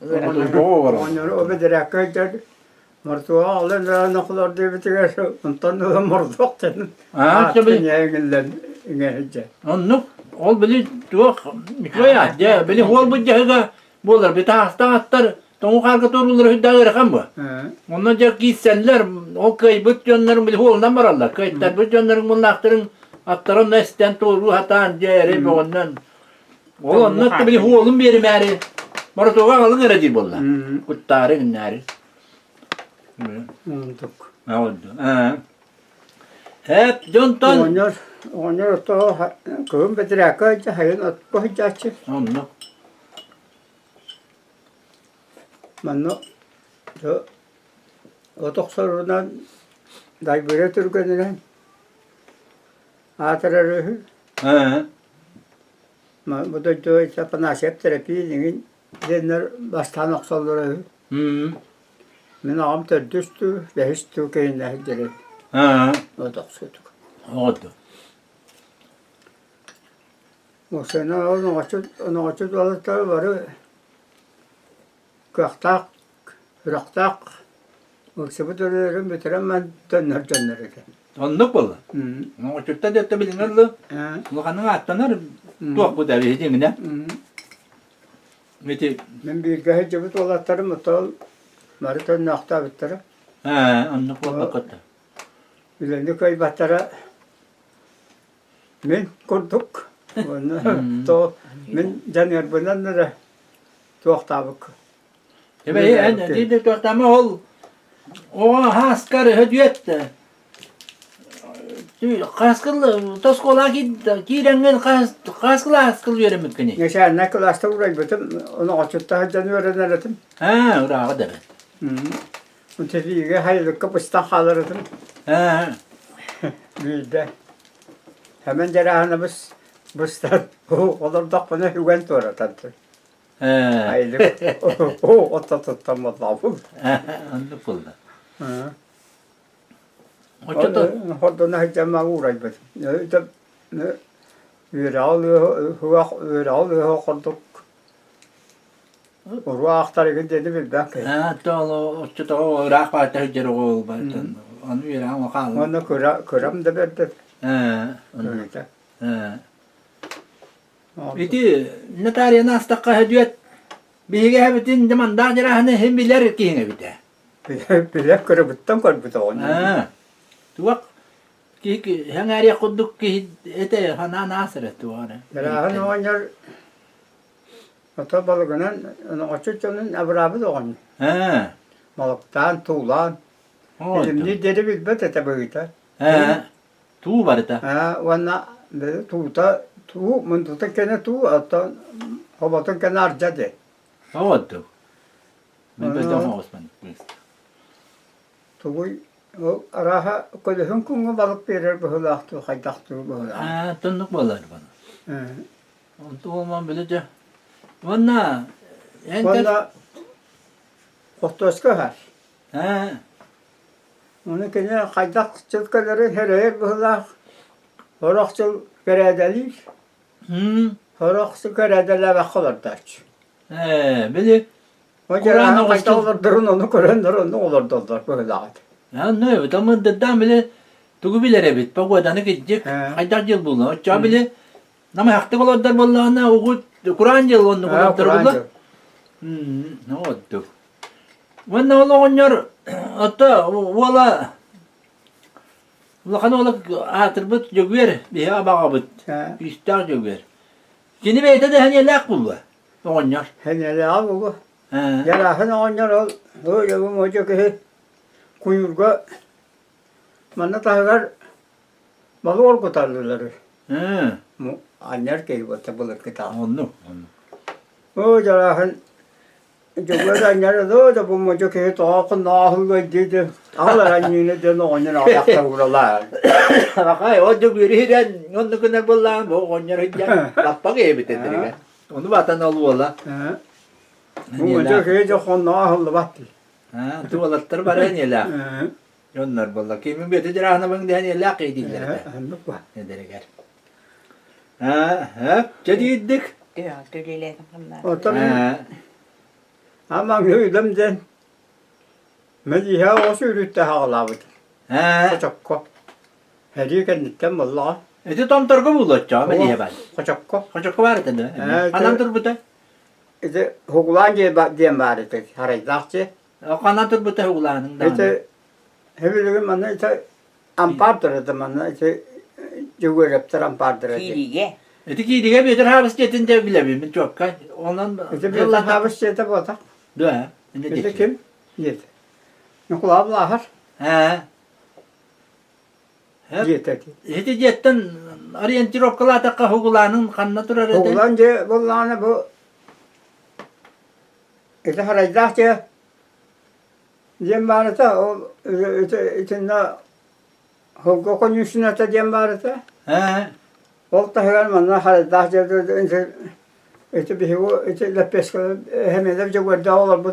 Onları o bedel akıcı. Martuğa alın da naklar diye bitiyor. Ondan da martuğa dedin. Ha, tabii. Ne gillen ingehce. Onu ol bili tuq mikroya. Ya bili hol bu jaga bolar bir hasta attar. Tomu qarga torulur hüddağı rakam bu. Ondan jak gitsenler o köy bütçönlerin bili holdan barallar. Köyler bütçönlerin bunlaqtırın attarın nesten toru hatan jere ondan. Ondan da bili holun beri meri. Martuğa alın eredi bolla. Kuttarın nari. Ontuk. Ne oldu? Ha. Hep jontan. Onlar da köyün bedel akıcı hayın at koyacak. Onu. Manno o doktorundan daybere türkeninden hatırarı Ha. Bu da diyor işte nasip terapiyi denler baştan aksalları. Hı. Men ağam terdüstü ve hiç tükeyin nehirleri. Ha. O da sütük. Oldu. O sene onu açıp alıkları var. Kahtak, hıraktak. O sebutörlerin bitiren ben döner edi. Onluk bolla. O çutta dette bilinirli. Bu kanın atlanır. Tuğ bu devi hecimine. Meti. Ben bir gece cebut olatlarım otal. Marita nakta bittere. Ha, onluk bolla katta. Bilendi kay batara. Men kurduk. To men janer bunanlara tuğtabık. Ebe en dedi tuğtama ol. O haskar hediyetti. Kaskılı toskola girengen kaskılı askıl veremek kini. Yaşar ne klasta uğray bütün onu açıkta janer öğrenelim. Ha, urağı da ben. O tediğe hayırlı kapıstan halırdım. Ha. Bir de hemen cerrahına bustan olur da bana hüven toratattı. Ha. Hayırlı o otatamadı. Onluk bolla. O O çutta. orada ne cama uğray bütün. Ne Viralıyor kurduk. Oraya aktarı dedi bir dakika. Ha, o çutta o urağı var tehcir ol batın. Onu bir ama kaldı. Onu kuram da verdi. Ha. Öyle. Ha. Iti ne tarihe nastakka hediyet. Bihi hebetin zaman daha cerahını hem bilir ki yine bite. Bilek kırıbıttan kırıbıtı onu. Ha. Tuak ki hangari kuduk ki ete hana nasret tuare. Cerrahın oynar ata balıgının açıkçanın abrabı da onu. Ha. Balıktan tuğlan. Elimni deri bilbet ete böyle. Ha. Tu barita. Ha, ona dedi tuğta muntuta kene tuğ ata hobatın kene arcadı. Oldu. Ben de ama Osman. Tuğu o araha kodun kungu balık verir böyle aktı haydaktı böyle. Ha, tonluk balar bana. Onu olmam bilece. Valla. Valla Kostoska har. Ha. Onu kene haydak çıtkaları her yer böyle horakçıl geredelir. Horakçıl geredeler bakılır daç. Bili. O cerrahın hayda olur durun onu görenler onu olur doldur böyle adı. Ya ne evet ama dedem bile tuğu bilere bit. Pagodanı gidecek. Haydak yıl bulun. Oça bile. Nama hakta kolodlar bollağına oğut. Kur'an yıl onu kolodlar bolla. Ne oldu? Valla ola onyor. Hatta valla. Valla kan ola atır bit jögver. Biha bağa bit. İstar jögver. Kini beyte de hani lak bulva. Onyor. Henele al bu. Cerrahın onyor ol. Öyle bu moca ki kuyurga bana tahgar balı orkutarlılar. Anner ki bu tabulur kita. Onu. O cerrahın Joglar anner da bu moca ki toğun nahıl dedi. Ağlar annine de onyor ayakta vururlar. Bakay o jögveri hiren. Onu kadar bolla bu onyor hiren. Lappa gibi bitendiriga. Onu vatan olu ola. Bu moca ki toğun nahıl battı. Ha, tuvalatlar var hani la. Onlar bolla. Kimin beti dirahına bang hani la kıydılar. Anlık var. Ne dereger. Ha, jadiddik. Diyor, döleledim bunlar. O tabii. Ama gülümden Mediha o sürütte hağladı. Ha. Koçakko. Hediye kenditten vallahi. Eti tam targı bulacağım ben diye ben. Koçakko. Koçak var dedi. Anam dur bu da. İşte hukulanca diyen bari de haraydakçı. O kana dur bu da ulanın da. İşte hevilgim bana işte ampartırdı bana işte cüvüreptir ampartırdı. Kiriye. Eti ki diye bir habis jetin de bilemem çok kaç. Ondan İşte bir havuz jeti botak. da. İşte kim? Yedi. Nukula abla har. Ha. Yedi. Eti jetten orientirovkala takka hukulanın kanna durar edi. Hukulanca vallahi bu işte haraydakçı diyen bari de o içinde hukukun yüzüne de diyen bari de Ha. Ol tahagan manna hal dah jevde ince ete bihu ete lepeska hemen de jogorda olur bu.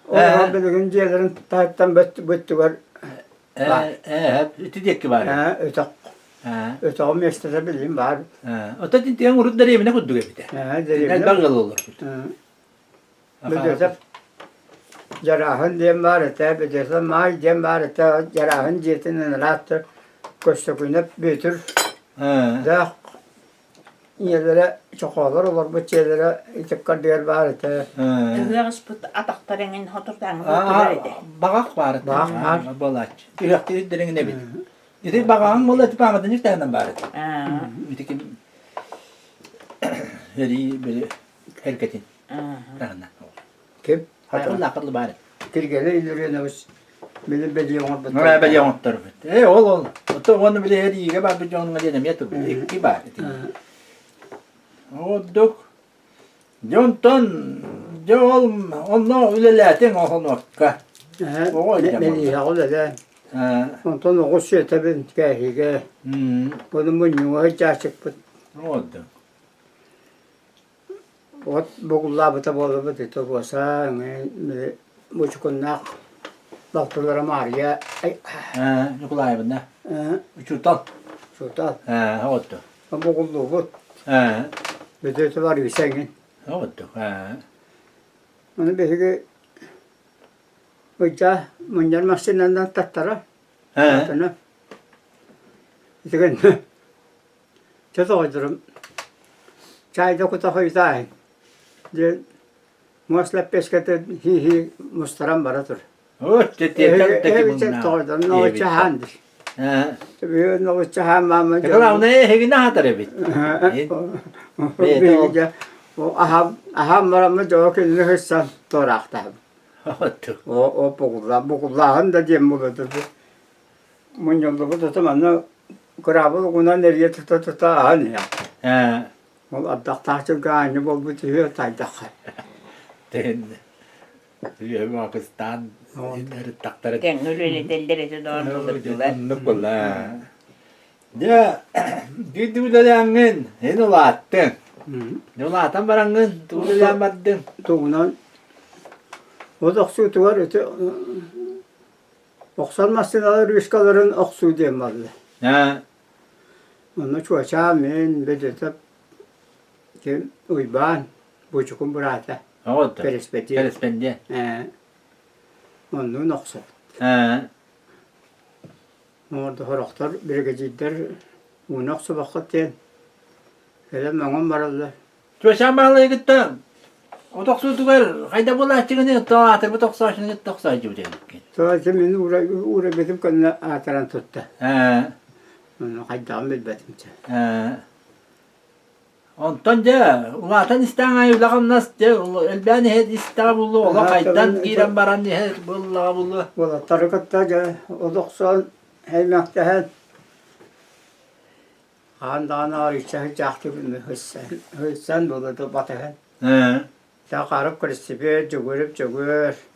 O belirgin yerlerin tahttan bütü var. Hep ütüdeki var. Ha öte Ha. öte o mestere bileyim var. Ha. O da tintiyen urut dereyimine kuddu gebide. Ha Ne derim. bagal olur. Bedesem jarahın diyem var ete bedesem may diyem var ete jarahın jetinin rahattır. Koştukuyla büyütür. Ha. Da yerlere çoğalır olur bu şeylere itikad diğer var ete. Ha. Tühüğüs bu ataktarının hoturdan Aa, hoturlar edi. bagak var. Bagak var. Bolaç. Ürekleri derin ne bil. Yedi bagağın mola tipamadın ilk tane var. Mütekim heri böyle herketin. Rahna. Kim? Hatırla akıllı bari. Kirgele ileriyoruz. Benim bediyorum. Ne ben yağmur tarafı. Ol. O onu bile heri yiye bak bir canına dedim ya tabii. İki bari. O dok. Jonton Jol onu üleletin o nokka. Ben iyi oldu da. Ondan o şey tabii ki bunun bunu açık bu. Oldu. O bugulla bu tabi bu dedi bu sa bu çıkınnak doktorlara Maria Nikolay bunda. Uçurtan. Sultan Oldu. bugullu bu. Bir de var yüksengin. Oldu. Onu bir Uca muncar masinandan tattara. Tatana. İşte 저도 어디로 자이도 그때 허이다. 이제 무엇을 pescate hihi mustaram baratur. Tek todo no chahandir. Tabii no chahan mama. Kalau ne hegine hatar bit. O aha maramı jokin nehsan torakta. O bukulla da diyem buladı. Munyolda bu da tamam. Grabı buna nereye tuta hani ya. O adakta çünkü aynı bol bu diyor taydak. Den. Diyor Pakistan. Her taktar. Tengülüyle delleri doğru bulurdular. Nukula. Ya, gitu da angin. Hen ulattın. Ne ulatan barangın. Tuğla yamadın. Tuğunan. O da oksu var öte. Oksanmasın alır rüzgarların oksu diyem vardı. Onu çoğaçamen bedetip kim uyban bu çukum burada. Oldu. Perespeti. Perespeti. Onu noksa. Orada horaktar bir gecikler o noksa vakit diyen. Hele mağam varallar. Çoğuşan bağlıya gittim. O toksu tuğar. Hayda bola çıkını dağıtır. Bu toksu aşını toksu acı bu dedik. Sonra zemin uğra bedim kanına ataran tuttu. Onu haydam bilbedim. Ondan da ulatan istana ulağım nasıl de elbani hed İstanbul'u ola kaydan giren baran hed bulla bulla. Valla tarikatta ya o 90 helmekte hed. Handan arıça cahtı bilme hüssen doladı batı hed. Ta qarıp kristipe cugurip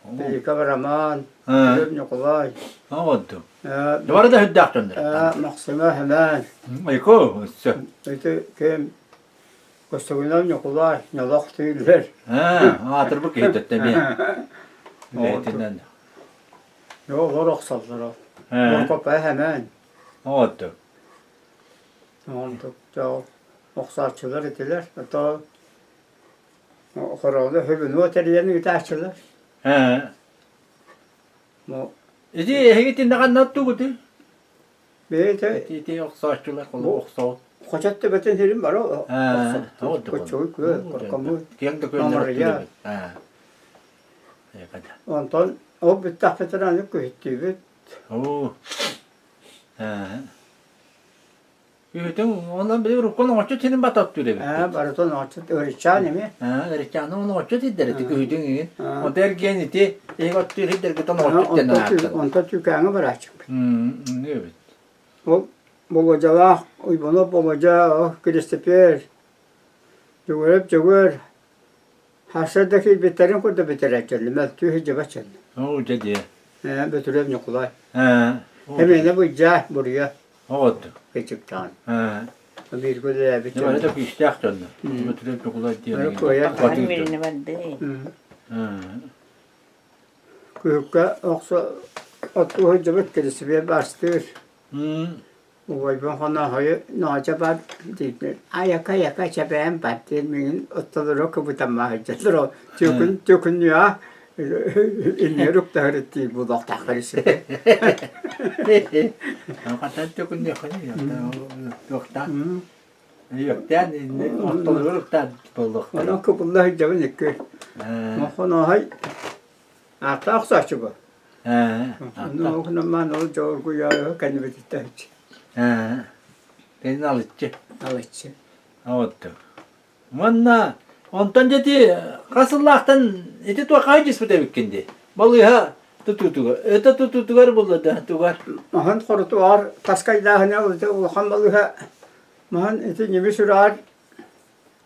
bir kameraman bir Nikolay. Oldu. Doğru da hüddak döndür. Maksima hemen. Ayko. İşte kim Kostoğundan Nikolay yalak değiller. Hatır bu kıyıt tabii. Leytinden. Yok olarak saldılar o. Korkapa hemen. Oldu. Oldu. Ya oksarçılar ettiler. Hatta Koralda hübün otellerini gitarçılar. İşte heyetin ne kadar nattu bu değil. Beyte Titi yok saççılar kolu okso. koçatta bütün herim var o. Oldu. Koçuk korkamu. Kiyan da köyler. Ondan o bir tafetran yok gitti bit. Yürüdüm ondan beri rukun açtı senin batat türevi. Baraton açtı öğretçani mi? Öğretçanı onu açtı dedi yürüdün. O dergen iti egot tür hider gitan açtı den açtı. Ondan tükkanı bıraktık. Evet. O babacalar, uybana babaca, Kristofer. Cugur. Hasadaki biterin kurda bitirecekler. Meltü hiç başladı. O dedi. Götürüyorum Nikolay. Hemen ne bu buraya. Oldu. Küçükten. Ha. Bir güzel bir Ne var da işte aktörler. Götürüp kulay diyor. Öyle koyar. Bakın birini vardı. Ha. Kuyukka oksa otu hoca bitkisi bir bastır. Hı. Vay ben hana hayı naca var dedi. Ayaka çaben battı min otaları kubutan mahacetler o. Tükün ya. İnleruk da hırıttı bu da takırısı. Hakikaten çok ne kadar ya. Yok da. Yok da ortalığı da bulduk. Ona kubulla cevap ne? Mahana hay. Atak saçı bu. Ha. Ne okuna man ol jorgu ya kendi bitti. Ha. Ben alıcı. Alıcı. Oldu. Manna ondan dedi kasıllaktan eti to kaycıs bu tebikindi. Balığa tututuga. Eta tututugar buldu tugar. Mahan korutu var. Taskayda hani oldu. Ulhan balığa. Mahan eti gibi sürer.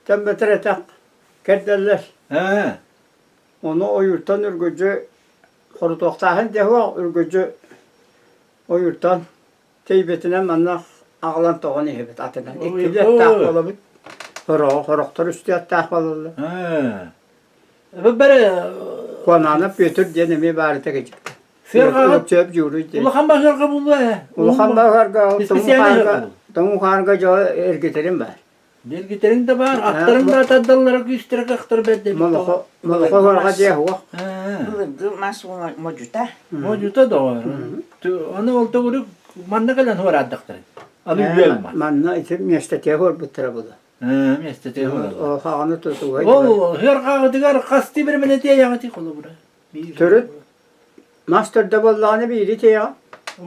Tembetre tak. Keddeller. Ha. Onu o yurttan ürgücü korutuktahan deva ürgücü o yurttan teybetine manna ağlan toğunu hebet atıdan. İktiler takmalı bit. Horoktar üstü takmalı. Ha. Bu böyle Konağına götür denemi barite geçikti. Serga Çöp yürüyü. Ulahan başarga buldu ha. Ulahan bakarga, Spesiyel tomu karga jo ergiterim var. Belgelerin de var. Aktarın da tadallara güçtürek aktar bedde. Malaka varga diye huwa. Ha. Bu masum mojuta. Mojuta da var. Onu oldu vurup manna kalan hor adaktar. Alı gelme. Manna itim mestete hor butra bu. Ha, mestete hor. O haanı tutu. O her kağıdıgar kasti bir minete yağıtı kolu bura. Törüt master double biri te ya.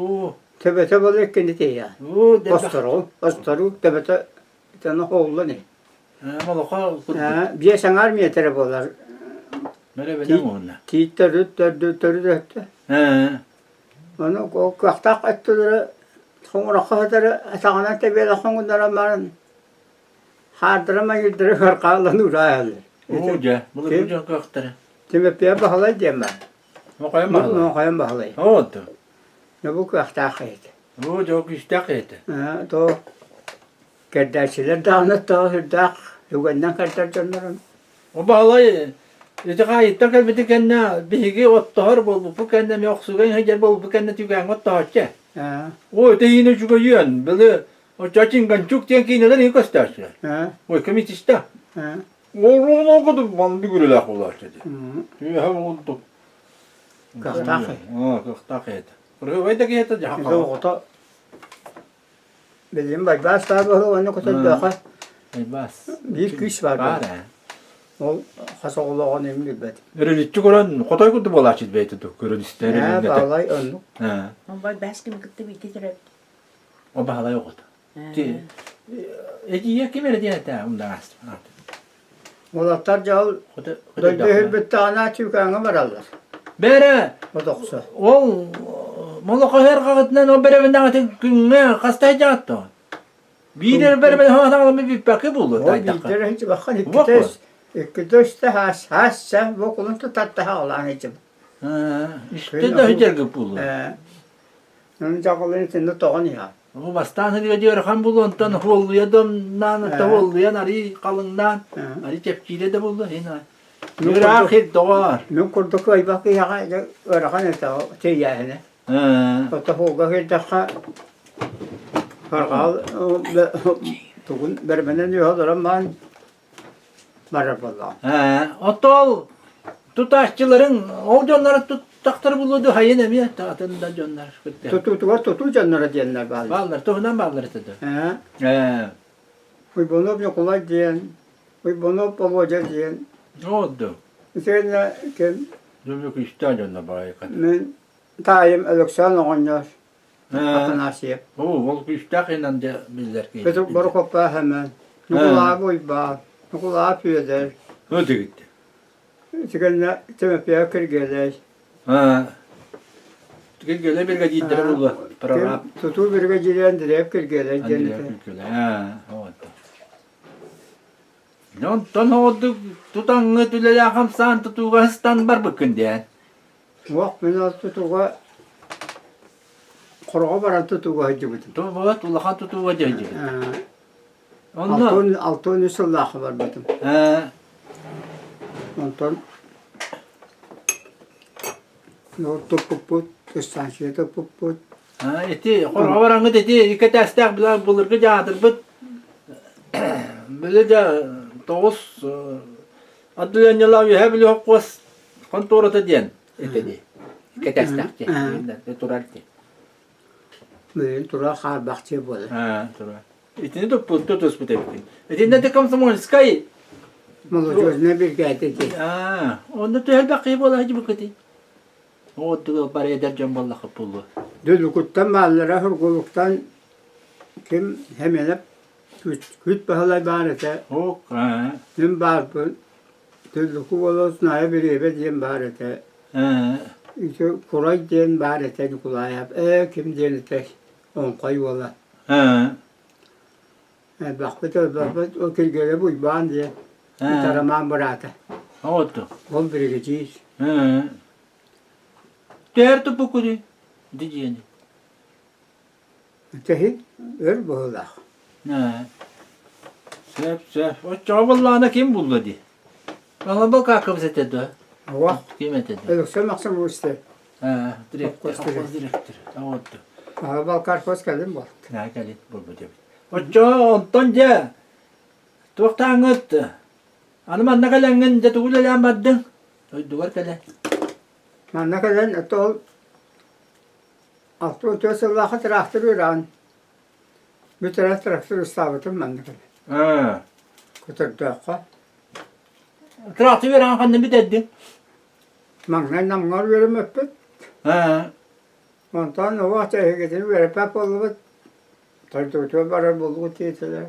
Oo. Tebete balık kendi te ya. Oo, Ostaru tebete tane hoğlu ne? Malaka. Bir sangar mı yeter bolar? Mere benim onunla. Törüt. Ha. Onu o kahtak ettiler. Sonra kahtar atağına tebele hangunlara maran. Hardırma yıldırı karkalan urayalır. Oja, bunu bucan kaktara. Temepe bahalay diyemem. Mokayım mı? Mokayım bahalay. Oldu. Ne bu kahtak et. Oo, çok iştah etti. To kerderçiler dağınık da hırdak. Yugandan kerder canların. O bağlayı. İşte gayet de kalbide kendine bilgi ottahar bol bu kendine yoksugan hacer bol bu kendine tügen ottahar. O da yine juga yiyen. Böyle o çaçın gancuk diyen ki neden iyi göstersin. O kemit işte. O kadar bana bir gürülak olar dedi. Ya oldu. Kahtak et. Kahtak et. Buraya vay da ki et de. Güzel oldu. Bizim başbaş tabi onu kutu bakar. Bas. Bir güç var. Var. O hasoğluğun emri bet. Öyle çıkaran kotay kutu bolaçit beyti de görün isterim. Bağlay onu. Ha. Ama başka bir gitti bitti taraf. O bağlay yok. Ti. Eci kim öyle diye ta ondan astı. Olatlarcal döydü bir tane tükanı var Allah. Bere. O doksa. O Molaka her kağıtından o berevinden atın gününe kastaycaktı. Bir bere havadan bir pakı buldu. O bir hiç bakın İktidoş da hassa bu kulun tutattı hağlan içim. İşte de hücer buldu. Onun cakılın içinde doğan ya. O bastan hadi diyor kan buldu ondan holluya domdan da holluya nari kalından. Nari çepçiyle de buldu yine. Bir ahir doğar. Ne kurduk ay bak ya öğren et o teyahine. O da hoga hırdak. Farkal tugun berbenen yoğduran ben Merhaba. Otol tutaşçıların o canları tutaktar buldu hayene mi tahtında canlar. Tutu canlara diyenler bağlı. Bağlar tohundan bağlar dedi. Uy bunu bir kolay diyen. Uy bunu poloca diyen. Oldu. Üzerine kim? Dümdük işte canına bağlı. Ben tayim eleksiyon oynuyor. Atanasiyep. O volk işte inanca bizler ki. Betuk boru koppa hemen. Nukula boy bağ. Nukula püyeder. Öte gitti. Üzerine temepiye kırgeleş. Gele bir gacı buldu. Program. Tutu bir gacıyan direk kırgeleş. Oldu. Nonton oldu tutangı tüle yakam san tutugastan bar bakın diye. Vak minal tutuğa Koroğa baran tutuğu hacı bütün. Tu bot ulakan tutu vajajı. Ondan. Altın üsallahı var bütün. Ondan no topuput, üstansiye topuput. Eti korga barangı dedi iki destek bilen bulurgu jadır bit. Böylece toğuz adlıyan yalav ya bile hokkos kontorata diyen etedi. İki destek diye. Turardı. Böyle tura xar bahçe böyle. Tura. Etini de tutus bu tabii. Etinde de kamsa monskay. Malı gözüne bir geldi ki. Onda da her bakıyı bola hacı bu kadar. O da paraya dercan vallahi pullu. Dülükuttan mallara hırguluktan kim hemen hep küt bahalay barete. Ok. Kim var bu? Dülükü olos naya bir eve diyen barete. İşte kuray diyen barete kulay yap. Kim diyen tek on kay ola. Bak o kirgele bu iban diye. Bir taraman barata. Oldu. Ol bir geciyiz. Değer de bu kadar. Diyeceğini. Tehi ör boğulak. Sef. O çaballarına kim buldu di? Bana bak akım setedi. Vah. Kim etedi? Öyleyse maksam bu işte. Direkt. Direktör. Oldu. Bal karpuz geldim bak. Ne geldi bu diye. O ontonca. Tuğtanıt. Anıma ne kalengin de tuğla lambadın. O duvar kale. Ne kadar etol. Altı ötüyorsa traktör üren. Bir taraf traktör istavıtım ben de kadar. Kutur dökka. Traktör veren kanını bir dedin. Mağnay namlar verim öpüt. Ondan o vakti getirip verip hep olup. Tartı barar buluğu tiyetiler.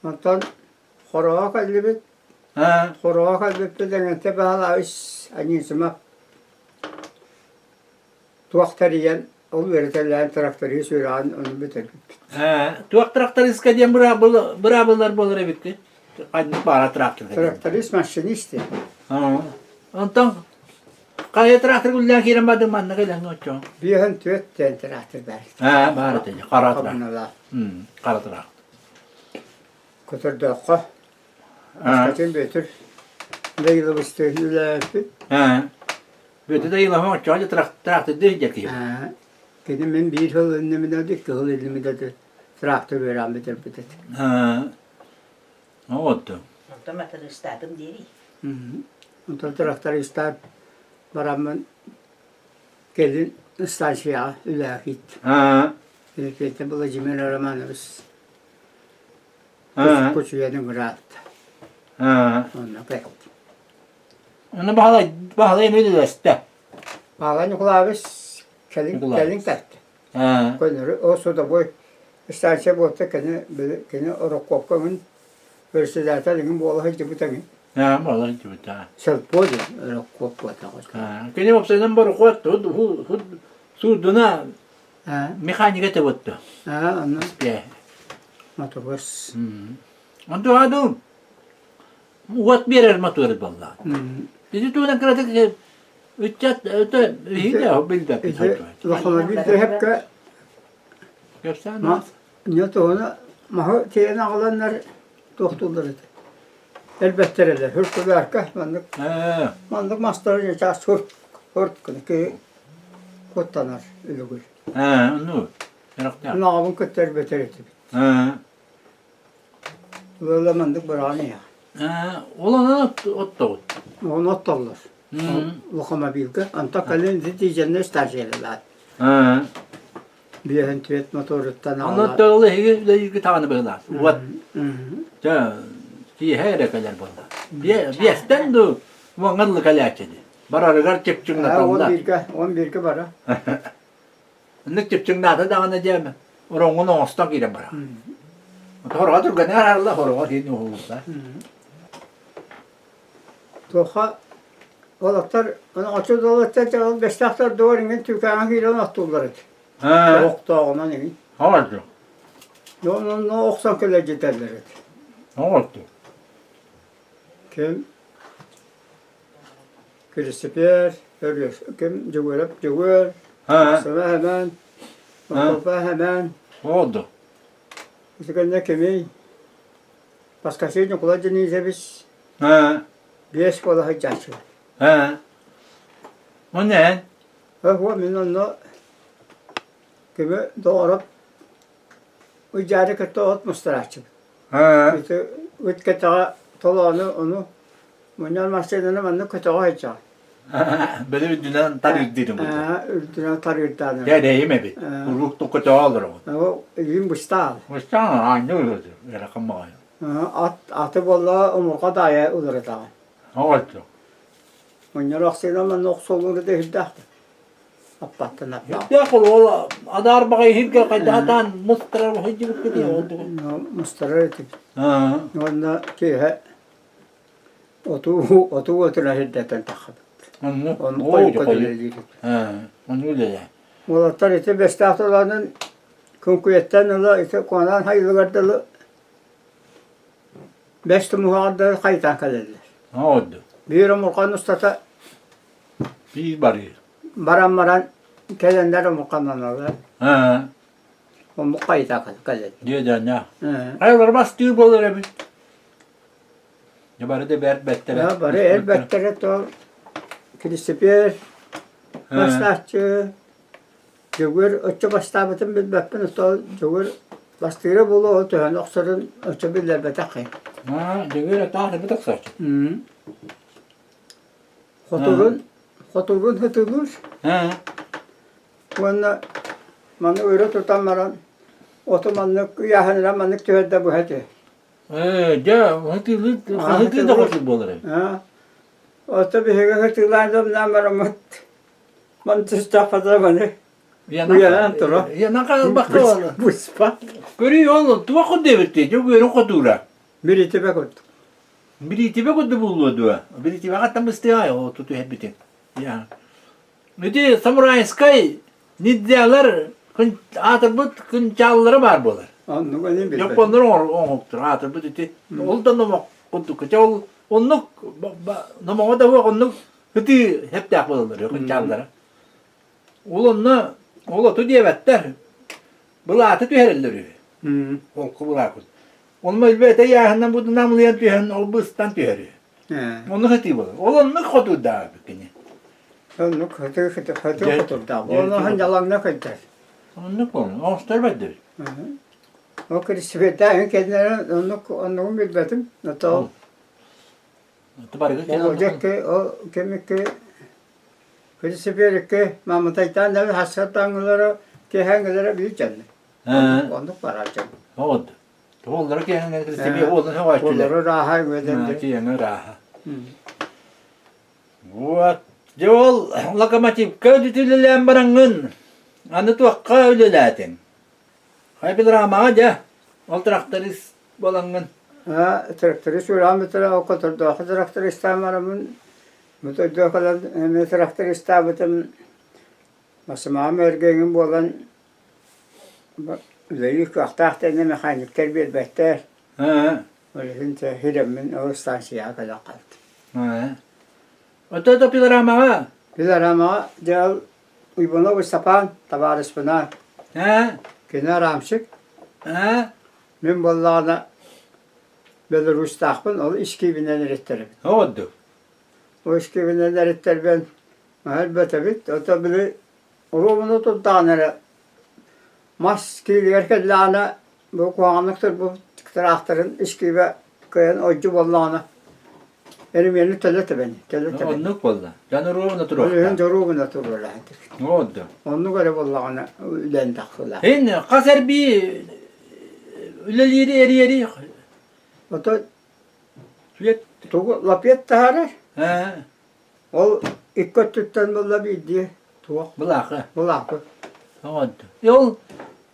Ondan horoğa kalbet. Horoğa kalbet de tebe hala iş anısıma. Tuaktariyen ol verirler traktörü süren onu bitirip. Tuak traktör iskediyen beraberler bolları bitti. Hadi para traktör. Traktörist maşinisti. Ondan kaya traktör kullan kirim badım manna gelen oço. Bir han tüet traktör berdi. Bari dedi. Kara traktör. Kabunala. Kara traktör. Kutur dökka. Kaçın götür. Leyla üstüyle öpüp. Böyle de yılama oço hadi traktör diyecek ki. Benim ben bir yıl önümde de iki yıl önümde de traktör veren bitir. Oldu. Otomatör istadım deri. Ondan traktör ister. Baramın gelin istasyaya ülakit. Ülkette bulacımın aramanız. Kuçu yedim rahat. Onunla pek. Onu bağlayayım öyle de işte. Bağlanı kulağımız kelin taktı. Konuru o suda boy istasya boyutta kene oruk kopkamın versi zaten ingin boğla hacı butanın. Bağlayayım gibi daha. Sel boydu oruk kopkata. Kene opsaydan barı kuat suduna mekanik etebottu. Ondan Be. motorbus. Ondan adum. Uat birer motor vallahi. Bizi tuğdan kıradık ücret öte iyi de bildi. Lokama bir de hep ki Görsene. ne toğuna mahı teyene alanlar doktorlar idi. Elbette öyle. Hırkılı arka mandık mastarı çağız hırt ki kottanar ülügül. Onu. Yarakta. Nağabın kıtlar beter etti. Böyle mandık bırağını ya. Olan ot da ot. Onu ottallar. Lokama bilgi. Anta kalın diyeceğine isterseler. Bir hentüet motoruttan Anlat ağlar. da ola hegi tane böyle. What? Ja, die hele kalar balla. Bir stendu wangal kalachedi. Barar gar çepçün na tamda. 11 bara. Nek çepçün na da ana jeme. Orongun osta gire bara. Horo dur ganar Allah horo hini olsa. Toha olatlar onu açı dolatlar 5 tahtar doğrungen tükana giren attılar. Yok da ona ne? Hadi. No oksan kele giderler. Hadi. Kim? Kristiper, örüyor. Kim? Cüvürüp cüvür. Ha. Sabah hemen. Sabah hemen. Oldu. Üzerinde kimi? Başkasının kulacı neyse biz. Ha. Beş kola haccaçı. Ha. O ne? Hava min onu kimi doğrup ucari kıtı ot mustarakçı. Ha. İşte üç kıtağa tolanı onu bunlar maskedini bana kıtağa haccaçı. Böyle bir dünen tarihtirim bu. Ürdüne tarihtanı. Ya değme bir. Ruh toku çağılır o. O yün bustal. Baştan aynı öyle. Rakam var. Atı bolla umurga daya ulur da. Evet. Bunlar aksine ben noksolunu da hiddahtı. Appattın appa. Ya kol ola adar bakay hirge kaydatan mustara hicib gidiyor oldu. Mustarar etip. Ha. Onda ki he. Otu otuna hiddeten takıp. Onu Onu koy koy koy. koy. Ha. Onu öyle ya. Mulattar ise bestahtolarının kunkuyetten ola ise konan hayırlı gardalı. Beşti muhadda kaytan kalediler. Ha oldu. Bir umurkan ustata Bir bari. baran kelender umurkandan ola. Ha. O mukayta kalediler. Diyor ya. Hayırlar bastı bolur abi. Ya bari de ber better. Ya bari elbette to Kristiper başlaçı Jogur öçü başlabatın bilbepin to jogur bastırı bulu o tön oksarın öçü biller betakay. Ha, diyor ta bir tak saç. Xoturun hıtılır. Ha. Ona manı öyle tutanmaran otomanlık yahanıra manlık tühedde bu hedi. Ya hadi da hoş bolur abi. Ha. Oto bir hege hıtılandım namaramut. Man tüstafada bana. Bu yalan turu. Ya ne kadar bakalım. Bu spa. Görüyor oğlum. Tuva kod devirti. Çok görün kodura. Bir itibe koydu. Bir itibe kodu buldu. Bir itibe hatta mıstaya o tutu hep bitin. Ya. Ne diye Samurai Sky nidyalar kun atırbut kun çalları var bolar. Onu benim Yok bilmem. onları oktur atırbut iti. Oldan da mı kudu kaçal onluk namama da var onluk hıtı hep de yapılır kun çalları. Olanla ola tu diye vetter. Bulatı tüherler. Olku bulakut. Olma elbette yahandan bu namlayan tühen ol bıstan tüheri. Onu hıtı bulur. Olanla kodu da bükeni. Onu hıtı koturdu. Onu hancalanına koydu. Onu konu. Ağustos beddir. O Kristiper'den kendilerine onu bilmedim. Natal. Olacak ki o kemik ki Kristiper ki Mahmut Aytan da hasattanları ki hangileri büyük canlı. Onu paracağım. Oldu. Doğruları ki yani Kristiper oldu hava açtılar. Onları rahat vedendi. Ki yani raha. What? Jol lokomotiv köydütülen barangın. Anı tuakka öylelatin. Haybilir ama aja. Ol traktoris bolangın. Traktörü sürahmetre o kadar da traktör istememin mütedde kadar traktör istemedim. Masama mergenin bolan Zeyik vaktahtene mekanik terbiye behter. Öyle hinte hiremin o stansiya kadar kaldı. Oto da pilar ama. Bilir ama gel uybuna bu sapan tabaris buna. Kenar amşık. Min bollağına Belarus takpın o işki binden eritterim. Oldu. O işki binden eritterim ben. Elbette bit. O da bile Romunu tuttanere maskeli erkeklağına bu kuanlıktır bu traktörün işki ve koyan oycu bollağına. Benim yerini tellete beni. Tellete beni. Onluk bolla. Canı ruhuna Öyle turur. önce ruhuna tururlar. Oldu. Onu göre bollağına ülen taktılar. Hin kasar bir üleliyeri eri. O da Süet. tuğu lapiyet taharer. Ha. O ikkat tuttan bolla bir diye. Tuğu. Bulakı. Bulakı. Oldu. Yol.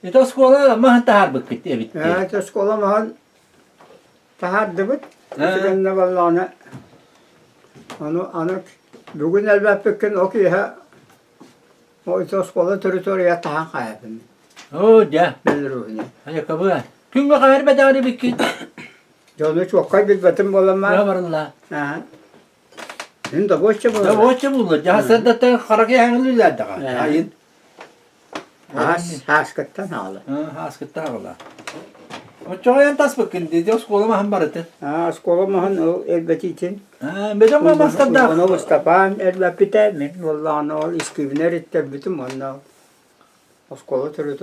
Ito skola mah tahar bıkkit evitti. Evet, eskola mahan tahar dıbıt. Üstünde bollağına. Onu bugün elbette bükün okuyor. O eskola teritoriya tahan kayabın. Oja. Belir ruhuna. Ayakkabı. Künge kadar bedari bıkkit. Canı çok kaybettim bolamaz. Ne var Allah. Şimdi de boşça Da bu. boşça bulur. Cahasada da harake hangılıylar da. Hayır. Haskattan ağlı. Haskıtta ağla. O çok yan tas bakın dedi. O skolama hem baratın. Skolamahan o elbette için. Bedon mu mastadda? Onu Mustafa'nın elbette min. Vallahi ol iskivner itte bütün onunla. O skola türü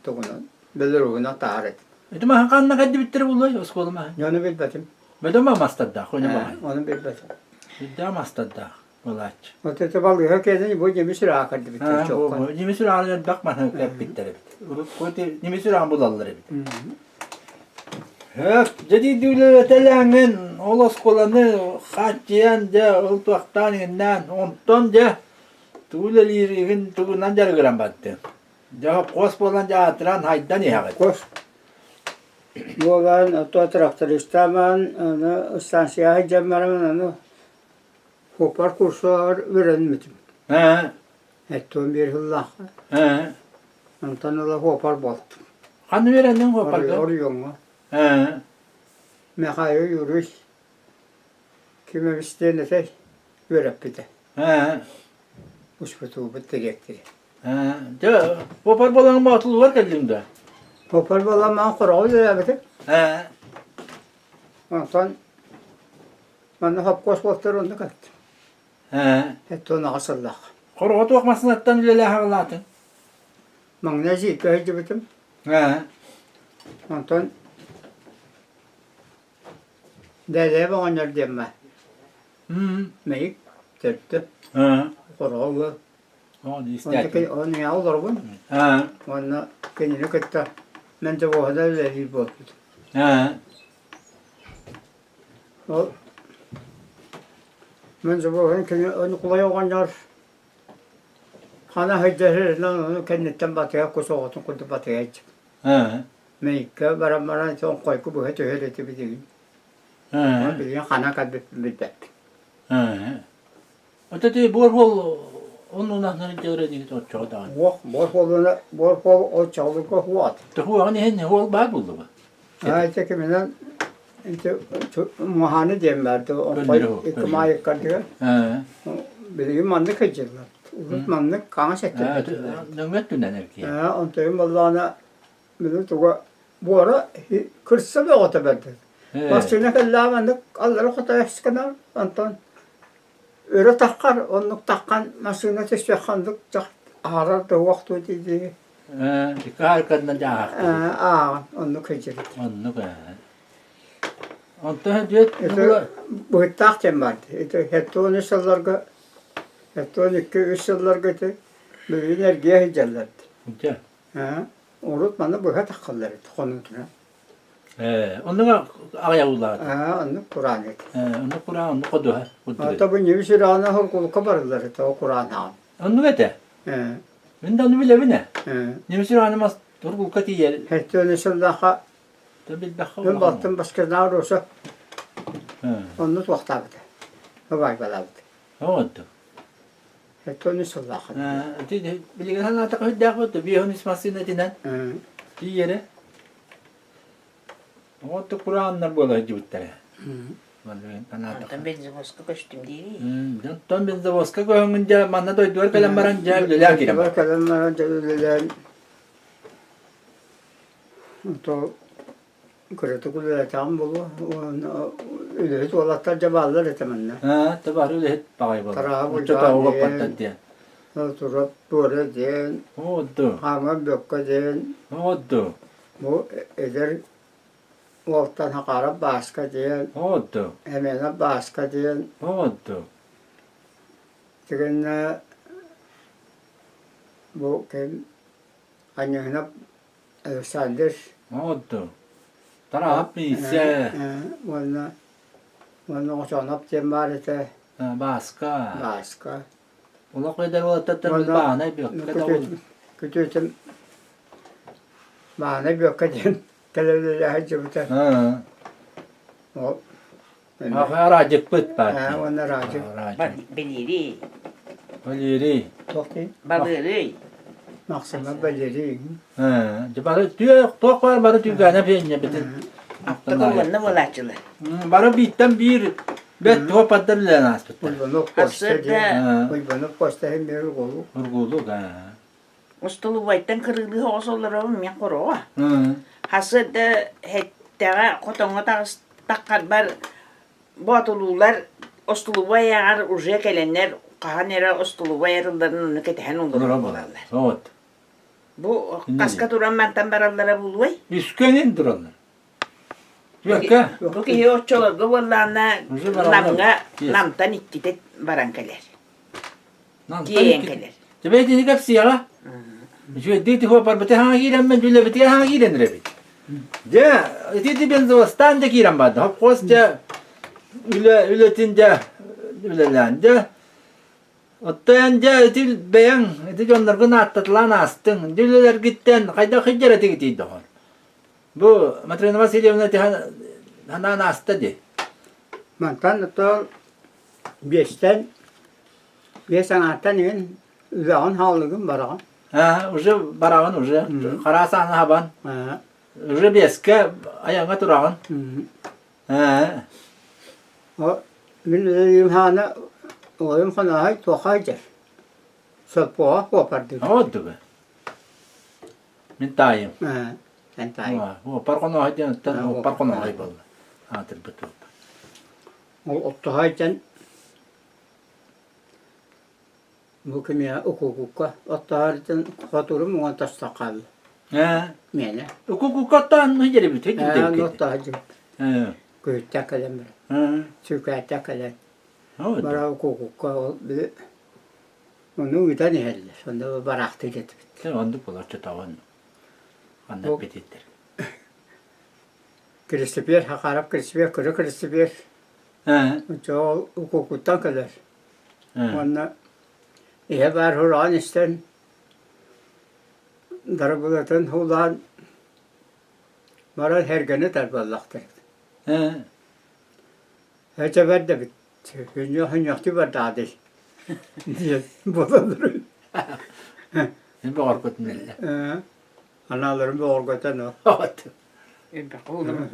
toğunun. Belir oğuna taharet. Itu mah kan kaddi bitir buluyor o skolama. Onu bilbetim. Bedon mu mastadda? Konya bak. Onu bilbetim. Sidda mastadda. Olaç. O tete balı herkesin bu gibi süre akardı bitti çok. Bu nimisür ağrıyor bakma hep bitter bit. Urup koydu nimisür ambulalları bit. Hep jadi dulu telangin olos kolanı kacian ja ultuaktan inan onton ja tuğla lirigin tuğunan jar gram battı. Ja kos bolan ja atran haydan ya. Kos. Bolan o traktöristman onu stansiya cemaran onu hopar kurslar öğrenmedim. He. Ettim bir hıllah. He. Ondan da hopar baktım. Kanı verendin hoparda. Orıyor mu? He. Mekayı yürüyüş. Kime isteyene de verip bir de. He. Uçbutu bittirekti. He. Ja hopar bolan batıl var kendimde. Hopar balam ben kurağı da yaptım. He. Ondan bana hop koş baktır onu kattım. He. Ettim asıllah. Korot bakmasın attan bile hağlatın. Magnezi köyce bitim. He. Ondan dede bağınlar deme. Meyik tertti. He. Kurağı. Onu istedim. Onu ya olur bu. He. Onu kendine kattı. Ben de bu kadar lezzetli buldum. He. O ben de bu onu kolay olanlar hana hıcırlar onu kendinden batıya kusoğutun kudu batıya hiç. He. Meyke baran son koyku bu hete öğreti bir değil. He. Bir hana kadar bitbet. He. Öteki borhol onun nasıl öğrendik o çoğu da. Borhol o çalık o huat. Tuhu hani hol bak buldu bu. Ha çekiminden muhane diyem verdi. O koy ikmaya kadar. He. Bir mandık hıcırlar. Uzun mandık kanış etti. Evet. Nömet dünden erkeği. Ha ontayım Allah'ına bizim tuğa bu ara kırsa bir ota verdi. Başına kadar mandık Allah'a kota yaşkanar ondan. Öyle takkar onu takkan masına teşvikandık arar da vakti dedi. He. Dikkat kadından cahak. Onu kıcırdı. Onu be. Ondan diyor. Bu takçem vardı. Hatta onu sallarga hatta 2-3 yıllarga da bir enerjiye hicallardı. Güzel. Unutmadı bu takkalları konutuna. He. Onun ayağı uladı. Onu Kur'an etti. Onu Kur'an onu kodu ha. Hatta bu nevi sırağına hırkulu kabarırlar da o Kur'an'a. Onu vete. Ben de onu bile bine. He. Nimisir hanımaz durgul katı yer. Hatta onu sallarga Tabii daha. ben baktım başka ne olursa He. onu vaktadı. Havay baladı. Oldu. Hatta onu sallarga. Dedi bilgi sana tak hüddak oldu. Bir onun ismasını dinen. Bir yere. O da Kur'anlar böyle cübütlere. Vallahi anlatak. Ondan benzin oska koştum değil. Don ben de boska koyunca manna doy duvar kalan baran cevle lakirim. Var kalanlar cevleler. To kretu kulle tam bulu. Öyle tuvalatlar ceballar etemenler. Ha, tabii öyle hep bakay bol. Tarağı Uçta tavuğa patlat diye. Turap böyle diyen, Oldu. hama bökka diyen, Oldu. bu eder Voltan hakara başka diyen, Oldu. hemen başka diyen, Oldu. Tükenle bu kim annehine Alexander Oldu. Taraf bir ise Onu oçanap cemarete başka. başka. Ola kadar o tatar bahane bir kadar oldu. Kütütüm bahane bir kadar televizyon hacıbıta. Ha. O Ha racık bit bak. onlar hacı. Beliri. Öyle. Tokti. Balığı. Maksima beleri. Ha. Cebarı diyor tok var bari tügane peynye bitin. Takılığında bulaşçılar. Bari bitten bir bet topattır lan aspet. Uybanıp posta diye. Asırda. Uybanıp posta hem bir kolu. Vurguluk ha. Устулу вайтан кырылы хоосоллары мен короа. Hı. Hası da hettega kotonga takkar bar batulular ostuluva yağar urja gelenler kahanera ostuluva yarıllarını ketehen Onlara onlara bak. bularlar. Evet. Bu Ne kaska duran mantan barallara bulvay. Üskünin durallar. Yok ya. Bu ki oçolarga vallana Urja barallar. namga Yes. namtan ikkitet barankeler. Lan Diyenkeler. Cebeytini kapsı ya. Şu diti hopar bete hangi ben bile bete hangi renre bit. Ya diti benzo stand kiran bad. Hop kosta ületince ülelende. Ottayınca dil beyan dil onlar gün attılan astın. Diller gitten kayda hıcara gitti doğru. Bu Matrena Vasilyevna hanan astı di. Mantan to beşten beş sanattan in uzağın havlugun barağın. Ha, уже barağın уже. Karasan haban. Ha. Уже beske ayağına durağın. Ha. O min hana oyun xanahay toxaycar. Soppoğa kopardı. Oldu be. Min tayım. Ha. Sen tay. O parkono haydi o parkono hay bol. Hatır betul. O toxaycan bu kimya ukukukka ottaharcan xaturum muan tastaqal. Ha. Mene. Kuku katan hicri bitek Ha, gitti. nottahacım. Ha. Köytakkalem. Ha. Sükaytakkalem. Oldu. Bara ukukukka bile onu gitan helle. Sonda baraktı gitip. Sen ondu polar çatavan. Anlat bitirdir. Kristipiyer hakarap kristipiyer kırı kristipiyer. Ha. Çoğu ukukuktan kadar. Ha. Onunla ihe var huran isten darbulatın hulan Mara her günü darballaktır. Ha. Hece ver de bit. Hünyakti var dadı. Diye bolanır. Sen bir korkutun elle. Analarım bir orgatan o. Evet.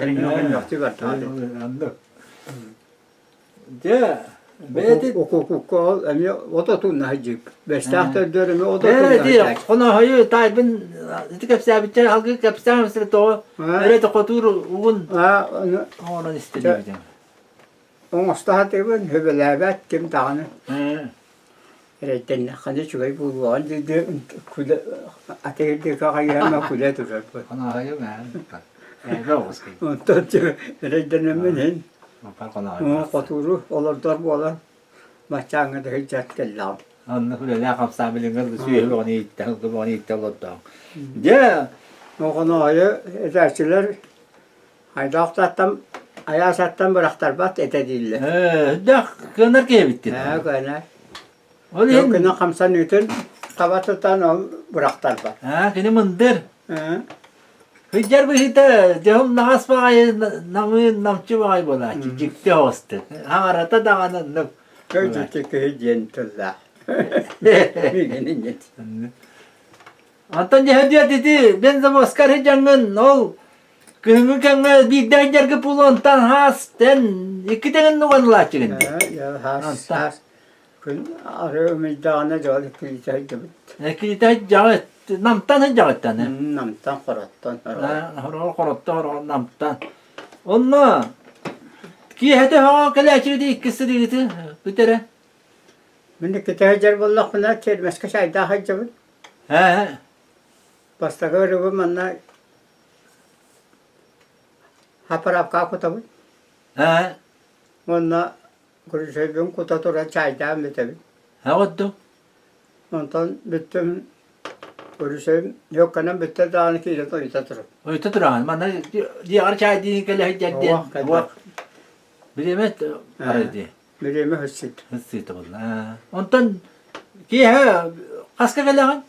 Hünyakti var dadı. Anladım. De. Bedi. Hukuk ol, emi o da tunna hacip. Beştahta dörümü o da tunna Evet diyor. hacip. Kona hayı taybın. Kapsa bitti. Halkı kapsa mısır to. Öyle de kotur ugun. Ha, onu Oradan istediğim. o ustahat evin hübelebet kim tane. Ha. Retten khane chugai bulwan de kuda ate de ka ma kuda turar. Kona hayı ben. Evet olsun. Ondan retten menen Kona o hayı. qaturu olar dar bola machanga de hijat kellam. Anladım. Öyle kapsa bilin kız suyu onu itti. Onu itti oldu. De. O kono ayı eterçiler haydaqtattam ayasattan bıraktar bat etedille. De. Kınar ki bitti. Ha kana. Öyle. Yok kana 50 newton kavatatan ol bıraktar bat. Ha, kini mındır. Ha. Hıcar bir hita, cehum nagas bagay, namçı bagay bola, cikti hostu. Hamarata da ananlık. Köycükte hijentullah. Bilginin yet. Antan hediye dedi, ben de Oscar hicangın, ol. Kıhımı kanka bir de hıcar pulontan has, ten, iki tane nuganla çıkın. Ya has. Kun arı meydana jolly kıyıcay gibi. İki de hıcar, namtan hıcar tane. Namtan korattan. Horo korotta horo namtan. Onna, ki hede hava kalaçı di ikisi di bitere. Mende kita hajar wallah kuna cher meska sayda hajab. He. Pasta gare bu manna haparap ka ko tabu. He. Onna guru sebun ko tatora sayda metabi. Ha oldu. Ondan bittim guru sebun yok kana bitte dağını ki to itatur. O tuturan, mana diğer çay din kala hicadden. Vak. Bilemet araydı. Mireme hıssit. Hıssıydı valla. Ondan ki ha kaska kalan.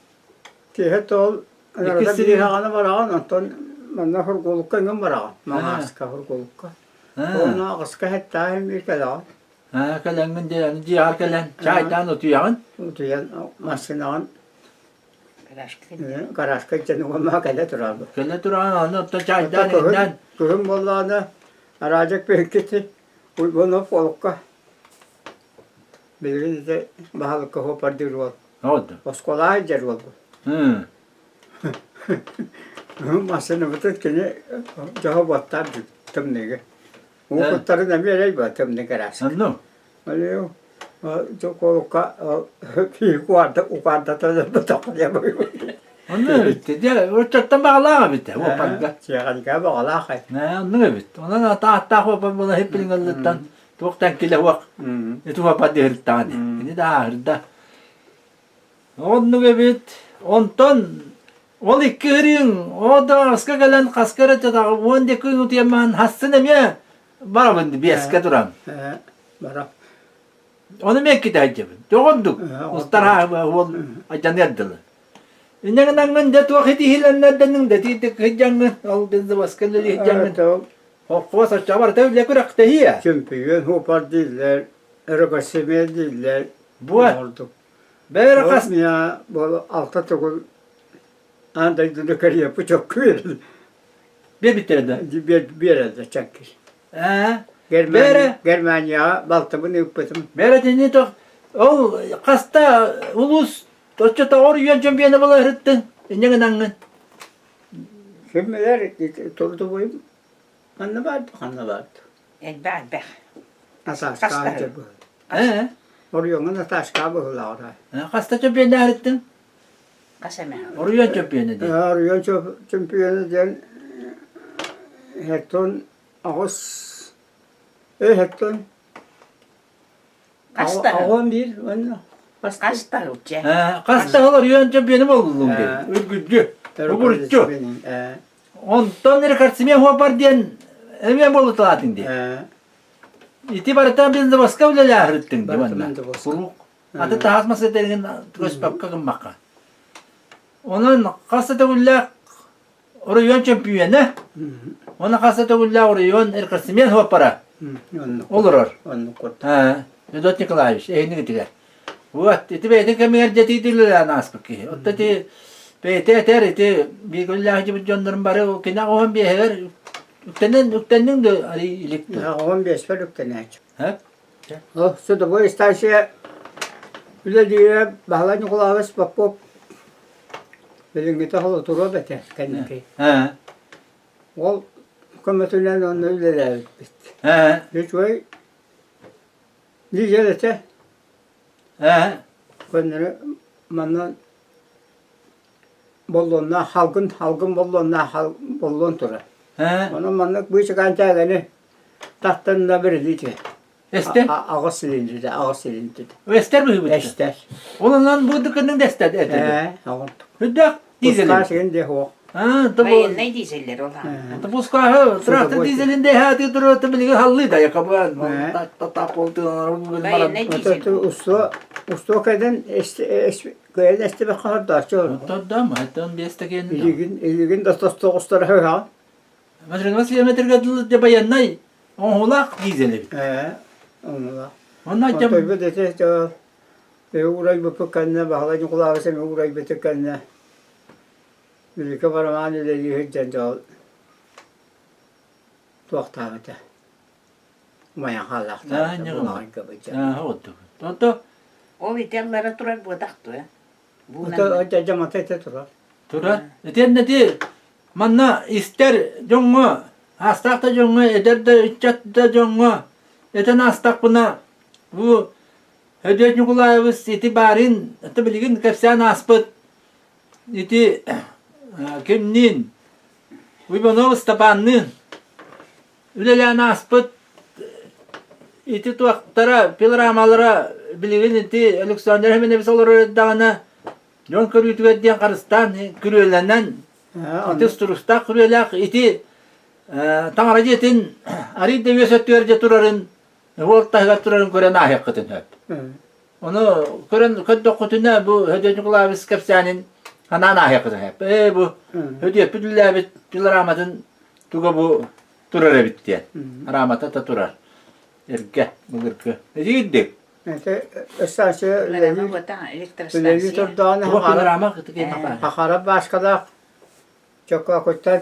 Ki hetol arada İkisi bir de- hana var ondan manna hurgulukka ngam var. Mamaska hurgulukka. Ona qaska hatta hem bir kala. Ha kalan de diğer kalan çaydan otuyan. Utuyan masinan garajka canı ma kala turar. Kala duran ondan çaydan elinden. Kurum vallahi aracak beketi. Bunu folka. Bilgin de bahalıkka hopardır var. Oldu. Oskola hacer oldu. Hı. Masını bütün kini cevap attar tımnıgı. O Evet. kutları da bir yere var tımnıgı arası. Anladın? Öyle o. Çok oluka bir kuarda da takılıyor. Anladın bitti. Diye uçaktan bağlağa bitti. O parka. Siyakan ka bağla kay. Ne anladın bitti. Ona da tahta kopan buna hep bilin Allah'tan. Toktan kile vak. Itu apa dia tani. Ini dah herda. Onu gebit. Onton. Ol iki hırin. O da aska gelen kaskara çada. Onde kuyun utiyaman hassinem ya. Bara bendi bir eske duran. Bara. Onu mekkide hacabın. Doğunduk. Ustar ha ol acan yaddalı. İnne nangan da tuak hedi hilan nadanın da titik hicangın. Al denze baskalı hicangın. Hokvasa çabar tevle kurak tehiye. Çünkü hopar değiller. Ergasime değiller. Bu oldu. Böyle kas. Ya bu altta tokul. Anda idunu kariye bu çok kıyır. Bir bitirdi. Bir yerde çakır. Bere. Germanya baltamı ne yaptım. Bere dini to. Ol kasta ulus. Toçta oruyan çempiyonu bala hırttın. İnne nangan. Kimler tordu boyum. Anlamadı. Elbette. Asas Kasta. kanca bu. Oruyonun asas kabı hılara. Kasta çempiyonu hırttın. Kaseme. Oruyan çempiyonu de. Oriyon çempiyonu den Hekton Ağustos Hekton Kasta. Ağon bir Kasta uçe. Kasta oruyan çempiyonu oldum de. Ürgücü. Uğurcu. Ondan nere karşımaya hopar diyen emeğe bolu talatın de. İtibaratan biz de başka bile hırttın de bana. Kuruk. Adı tahas masalarının göspap kakın bakka. Onun kasta ullak oruyan çempiyonu. Ona kasta ullak oruyan karşımaya hopara. Olur. Onu kurt. Yudot Nikolaevich, ehni gitiler. Вот, это бейте камер жетидилер нас паки. Вот эти бейте тер эти бигуллах жиб жондорун бары кина оон бехер үктеннен де ари иликту. 15 bölükten aç. Hep. Suda bu istansiye bile diye bağlan Nikolaevich bak. Benim gita halı turu bete kendiki. Ol komitünden onu öyle de bitti. Hiç vay Nijelete Könleri mandan bollonla halkın bollonla bollon tura. Onun mandak bu işe kanca gani tahtında bir diyece. Ester? Ağız silindiri. Ester mi bu? Ester. Olan bu dükkanın da ester etedi. Ağın. Hüddak dizelim. Kuskar şimdi ho. Bayan ne dizeller olan? Tapuska ha, traktör dizelinde hadi duruyor tabii hallı da yakaban. Tap oldu. Bayan ne dizeller? Usta kadın köyde işte bir kadar da çok. Tamam, hatta bir estekin. İlgin de dostlar ha. Mesela nasıl yemedir kadın de bayan nay. Oğlak dizeli. Onu da. Onlar cam. Tabii de uğray bu kanına bağlayın kulağı sen uğray bu kanına. Bir kabarman ile yürüyeceksin de tuaktamete. Mayan halakta. Oldu. Toto. O vitellara turar bu taktı ya. O cama tete turar. Turar. Eten ne di? Manna ister jongo. Hastakta jongo eder de içatta jongo. Eten hastak buna. Bu Hüdiyet Nikolaevich itibarin tabiligin kapsan aspet. İti kimnin? Uybanov Stepan'ın. Ülelen aspet. İti tuaktara pilramalara biligin iti Alexander hemen nefes olur dağına. Jon kürütüvet diyen karıstan kürüylenen. İti sturustak kürüylek iti tanrıcı etin ari deviyesöttüverce turarın. Voltayga turarın kören ahyakkıtın hep. Onu kören köddokutuna bu Hüdiyet Nikolaevich kapsanın hanan ahyakkıtın hep. Bu Hüdiyet Püdüllabit pilramatın tuga bu turar bit diyen. Ramata ta turar. Erke, bugürkü. Giddik. Estansiye Lama vatan Levi elektrostansiye. turdağını Bu pilrama kıtıkı hakara başkada çok akıttan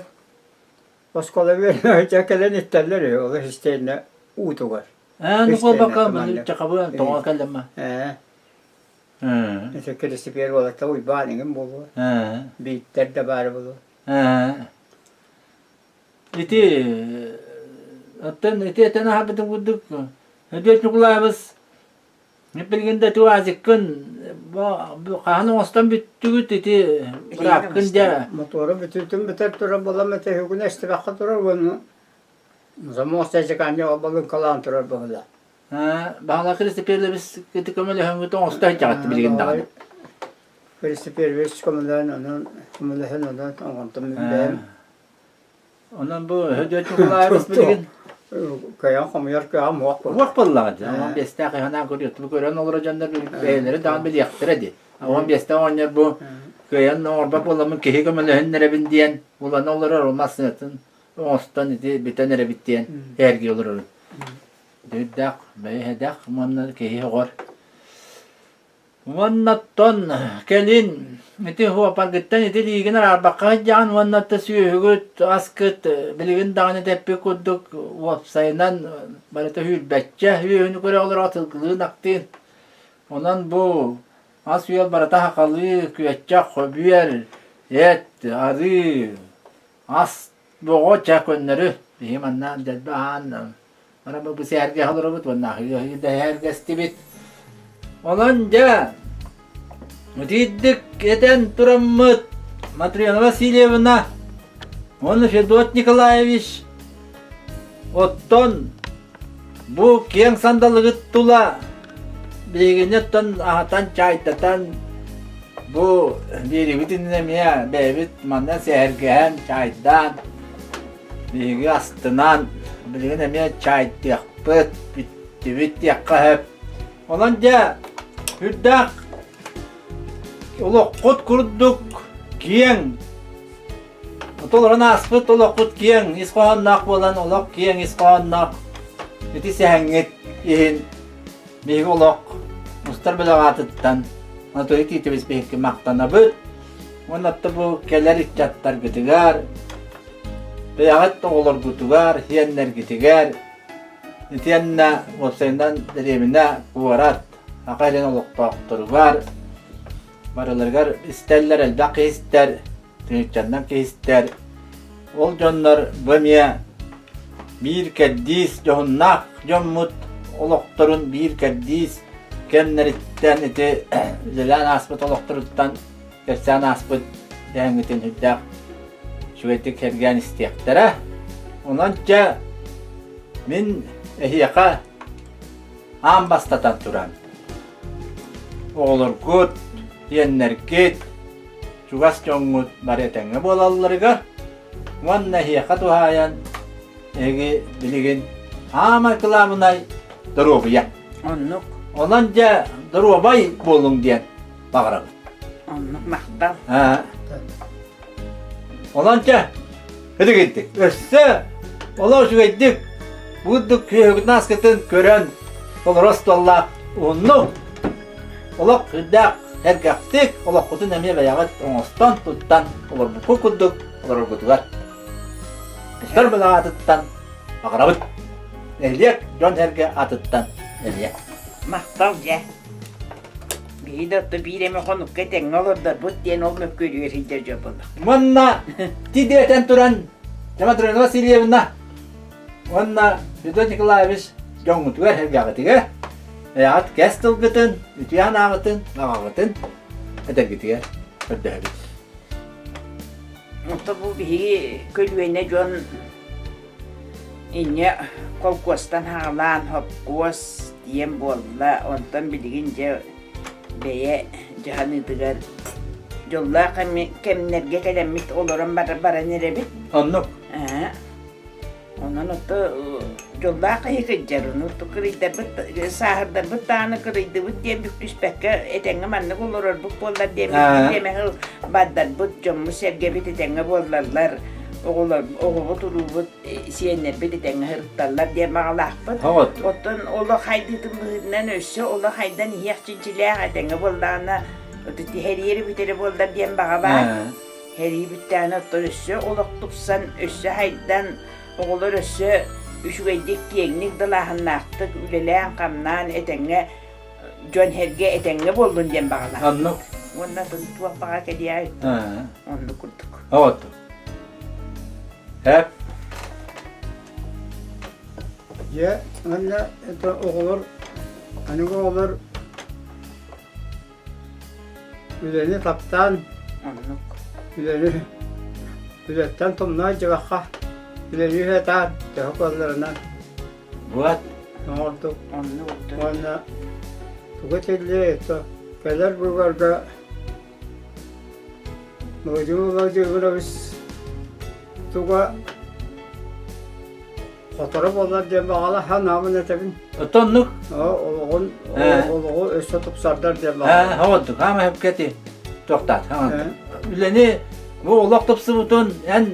Oskola bir çekelen itteller o isteğine uğdu var. Nukul bakalım. Çakabı toğa kallama. Hı. Nese krisiper olarak da uybanın bolu. Hı. Bitler de bari bolu. Hı. İti attan iti eten habetun bulduk. Hediye çukulayız. Ne bilginde tuazıkın bu kahanın ostan bittügüt iti bırakınca Motoru bütün biter tura bola mete hükün işte bakı durar bunu. Zaman ostajı kanca o balın kalan durar bola. bağla krisiperle biz gittik ömeli hüngütün ostan çağıttı bilginde kanı. Krisiper ve çıkamadan onun kumulahan ondan anlattım ben. Ondan bu hediye çukulayız bilgin. Kayan kamyar kaya muak bol. Vak balladı. Ama beste kayana görüyor. Bu gören olur canlar beyleri daha bir yaktır hadi. Ama beste oynar bu kayan orada bolamın kehi gömele nere bin diyen ulan olur olmaz netin. Ostan idi biten nere bit diyen her gi olur. Düdak bey hedak manna kehi gor. Vannatton kelin iti huwa pagitten iti liginar arbaka jan vannatta suyugut askıt bilgin dağını tepi kudduk websaynan barata hülbetçe hüyünü göre olur atılgılığı naktin. Ondan bu as yol barata hakalı küyetçe köbüyer et arı as boğu çakönleri bihim anna dedbahan bana bu sergi halır bit vanna hüyü herkes tibit. Olunca Diddik eden turamıt Matriyana Vasilyevna onu Fedot Nikolaevich otton bu kiyang sandalığı tula bilginetton ahatan çaytatan bu biri bitinlemeye bebit manna sehergehen çaydan bilgi astınan bilginemeye çay yakpıt bitti yakka hep olunca hüddak Olokut kurduk kiyeng. Otolran aspet olokut kiyeng iskohan nak bolan olok kiyeng iskohan nak. Iti sehengit ihin bihi olok mustar belagatıttan. Nato iti tibis bihi ki maktana büt. Onatta bu keler içattar gitigar. Beyagat olur gutugar, hiyenler gitigar. Iti yanna websayından deremine kuvarat. Akaylen olok doktorugar. Baralargar isterler elbaki ister, tünükçandan ki ister. Ol canlar bömye bir keddis johunnak jommut oloktorun bir keddis kemneritten iti zelan aspet oloktoruttan kefsan aspet dehengitin hüddak şüvetik hergen istiyaklara. Onanca min ehiyaka ambastatan turan. Olur gut yenler git çugas jongut baretenge bolallarga wanna hiya khatuhayan egi biligin ama kılamunay darubiya Onluk. onanca darubay bolun diyen bağırab. Onluk maktal. Ha. Onanca hadi gittik. Össe ola şu gittik. Budduk hüyüt naskatın kören ol rastollah onu olak hıdak her kaptık, ola kutu nemiye veyagat ongstan tuttan, olur bu kukuduk, olur kutugar. Kuşlar bela atıttan, akarabıt. Ehliyek, jon herge atıttan, ehliyek. Maktal ya. Bir de bireme konuk keten olur da bu diyen olmak görüyor hiç acaba. Vanna, tidiyeten turan, Matriyana Vasilyevna. Vanna, Fedot Nikolaevich, jon kutugar herge agatiga. Veyagat kestil gıtın, ütüyan ağıtın, ağıtın. Eder gitiger, ödde hebit. Mutta bu bir kölüğüne jon inne kolkostan hağlan hopkos diyen bolla ondan biligince beye cahanıdıgar jolla kemlerge kelemit olurum bara nere bit. Onluk. Ondan otta jolla kayıkıcırın ottu kırıydar bit sahırdar bit tane kırıydı bit diye büklüs bekke etenge manlık olur bu bollar diye deme baddar bit jommu serge bit etenge bollarlar oğullar oturu bit siyenler bit etenge hırtlarlar diye mağlaq bit ottan ola haydıtın bıhırından össe ola haydan hiyakçıncılığa etenge bollarına otu her yeri biteri bollar diye bağlar her yeri bittane ottan össe olak tutsan össe haydan oğullar össe üşügeydik yenglik dalahannaqtık üleleğen kamnan etenge John Herge etenge boldun diyen bağla. Anlık. Ondan sonra tuvağa bağa kediye Ha. onu kurduk. Evet. Hep. Ya anne oğulur, hani oğulur üleni taptan, Onu üleni ületten tomna cıvakka, üleni hetan, cevap kollarından Buat. ne oldu? oldu. Ona tuğatilli eto, kadar bu varga Mevcumu biz tuğa fotoğraf onlar diye bağla ha namını tebin. Tonluk. Oğluğu üstü tupsardar diye Ha, bağla. havadık. Ama hep keti. Toktat. Ha. He. Üleni bu olak tıpsı butun en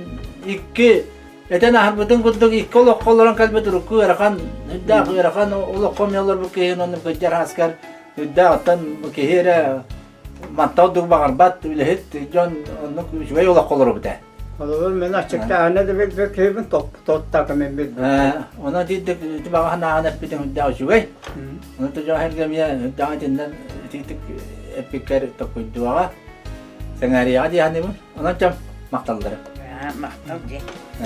iki eten ahır butun kudduk iki olak kolların kalbi duruk kuyarakan hüdda kuyarakan olak komyalar bu kehin onu kıcar asker hüdda atan bu kehire mantav dur bağır bat bile hit jon onu şüvey olak kolları bute. Oğluğu men açıkta anne de bir kevin tot takımın bir. Ona dedik bağa hana bitin hüdda şüvey. Onu da jon her gemiye hüdda atinden titik epiker tokuyduğa. Sen araya hadi hani bu. Ona cam maktalları. Ha, mahtal diye. He.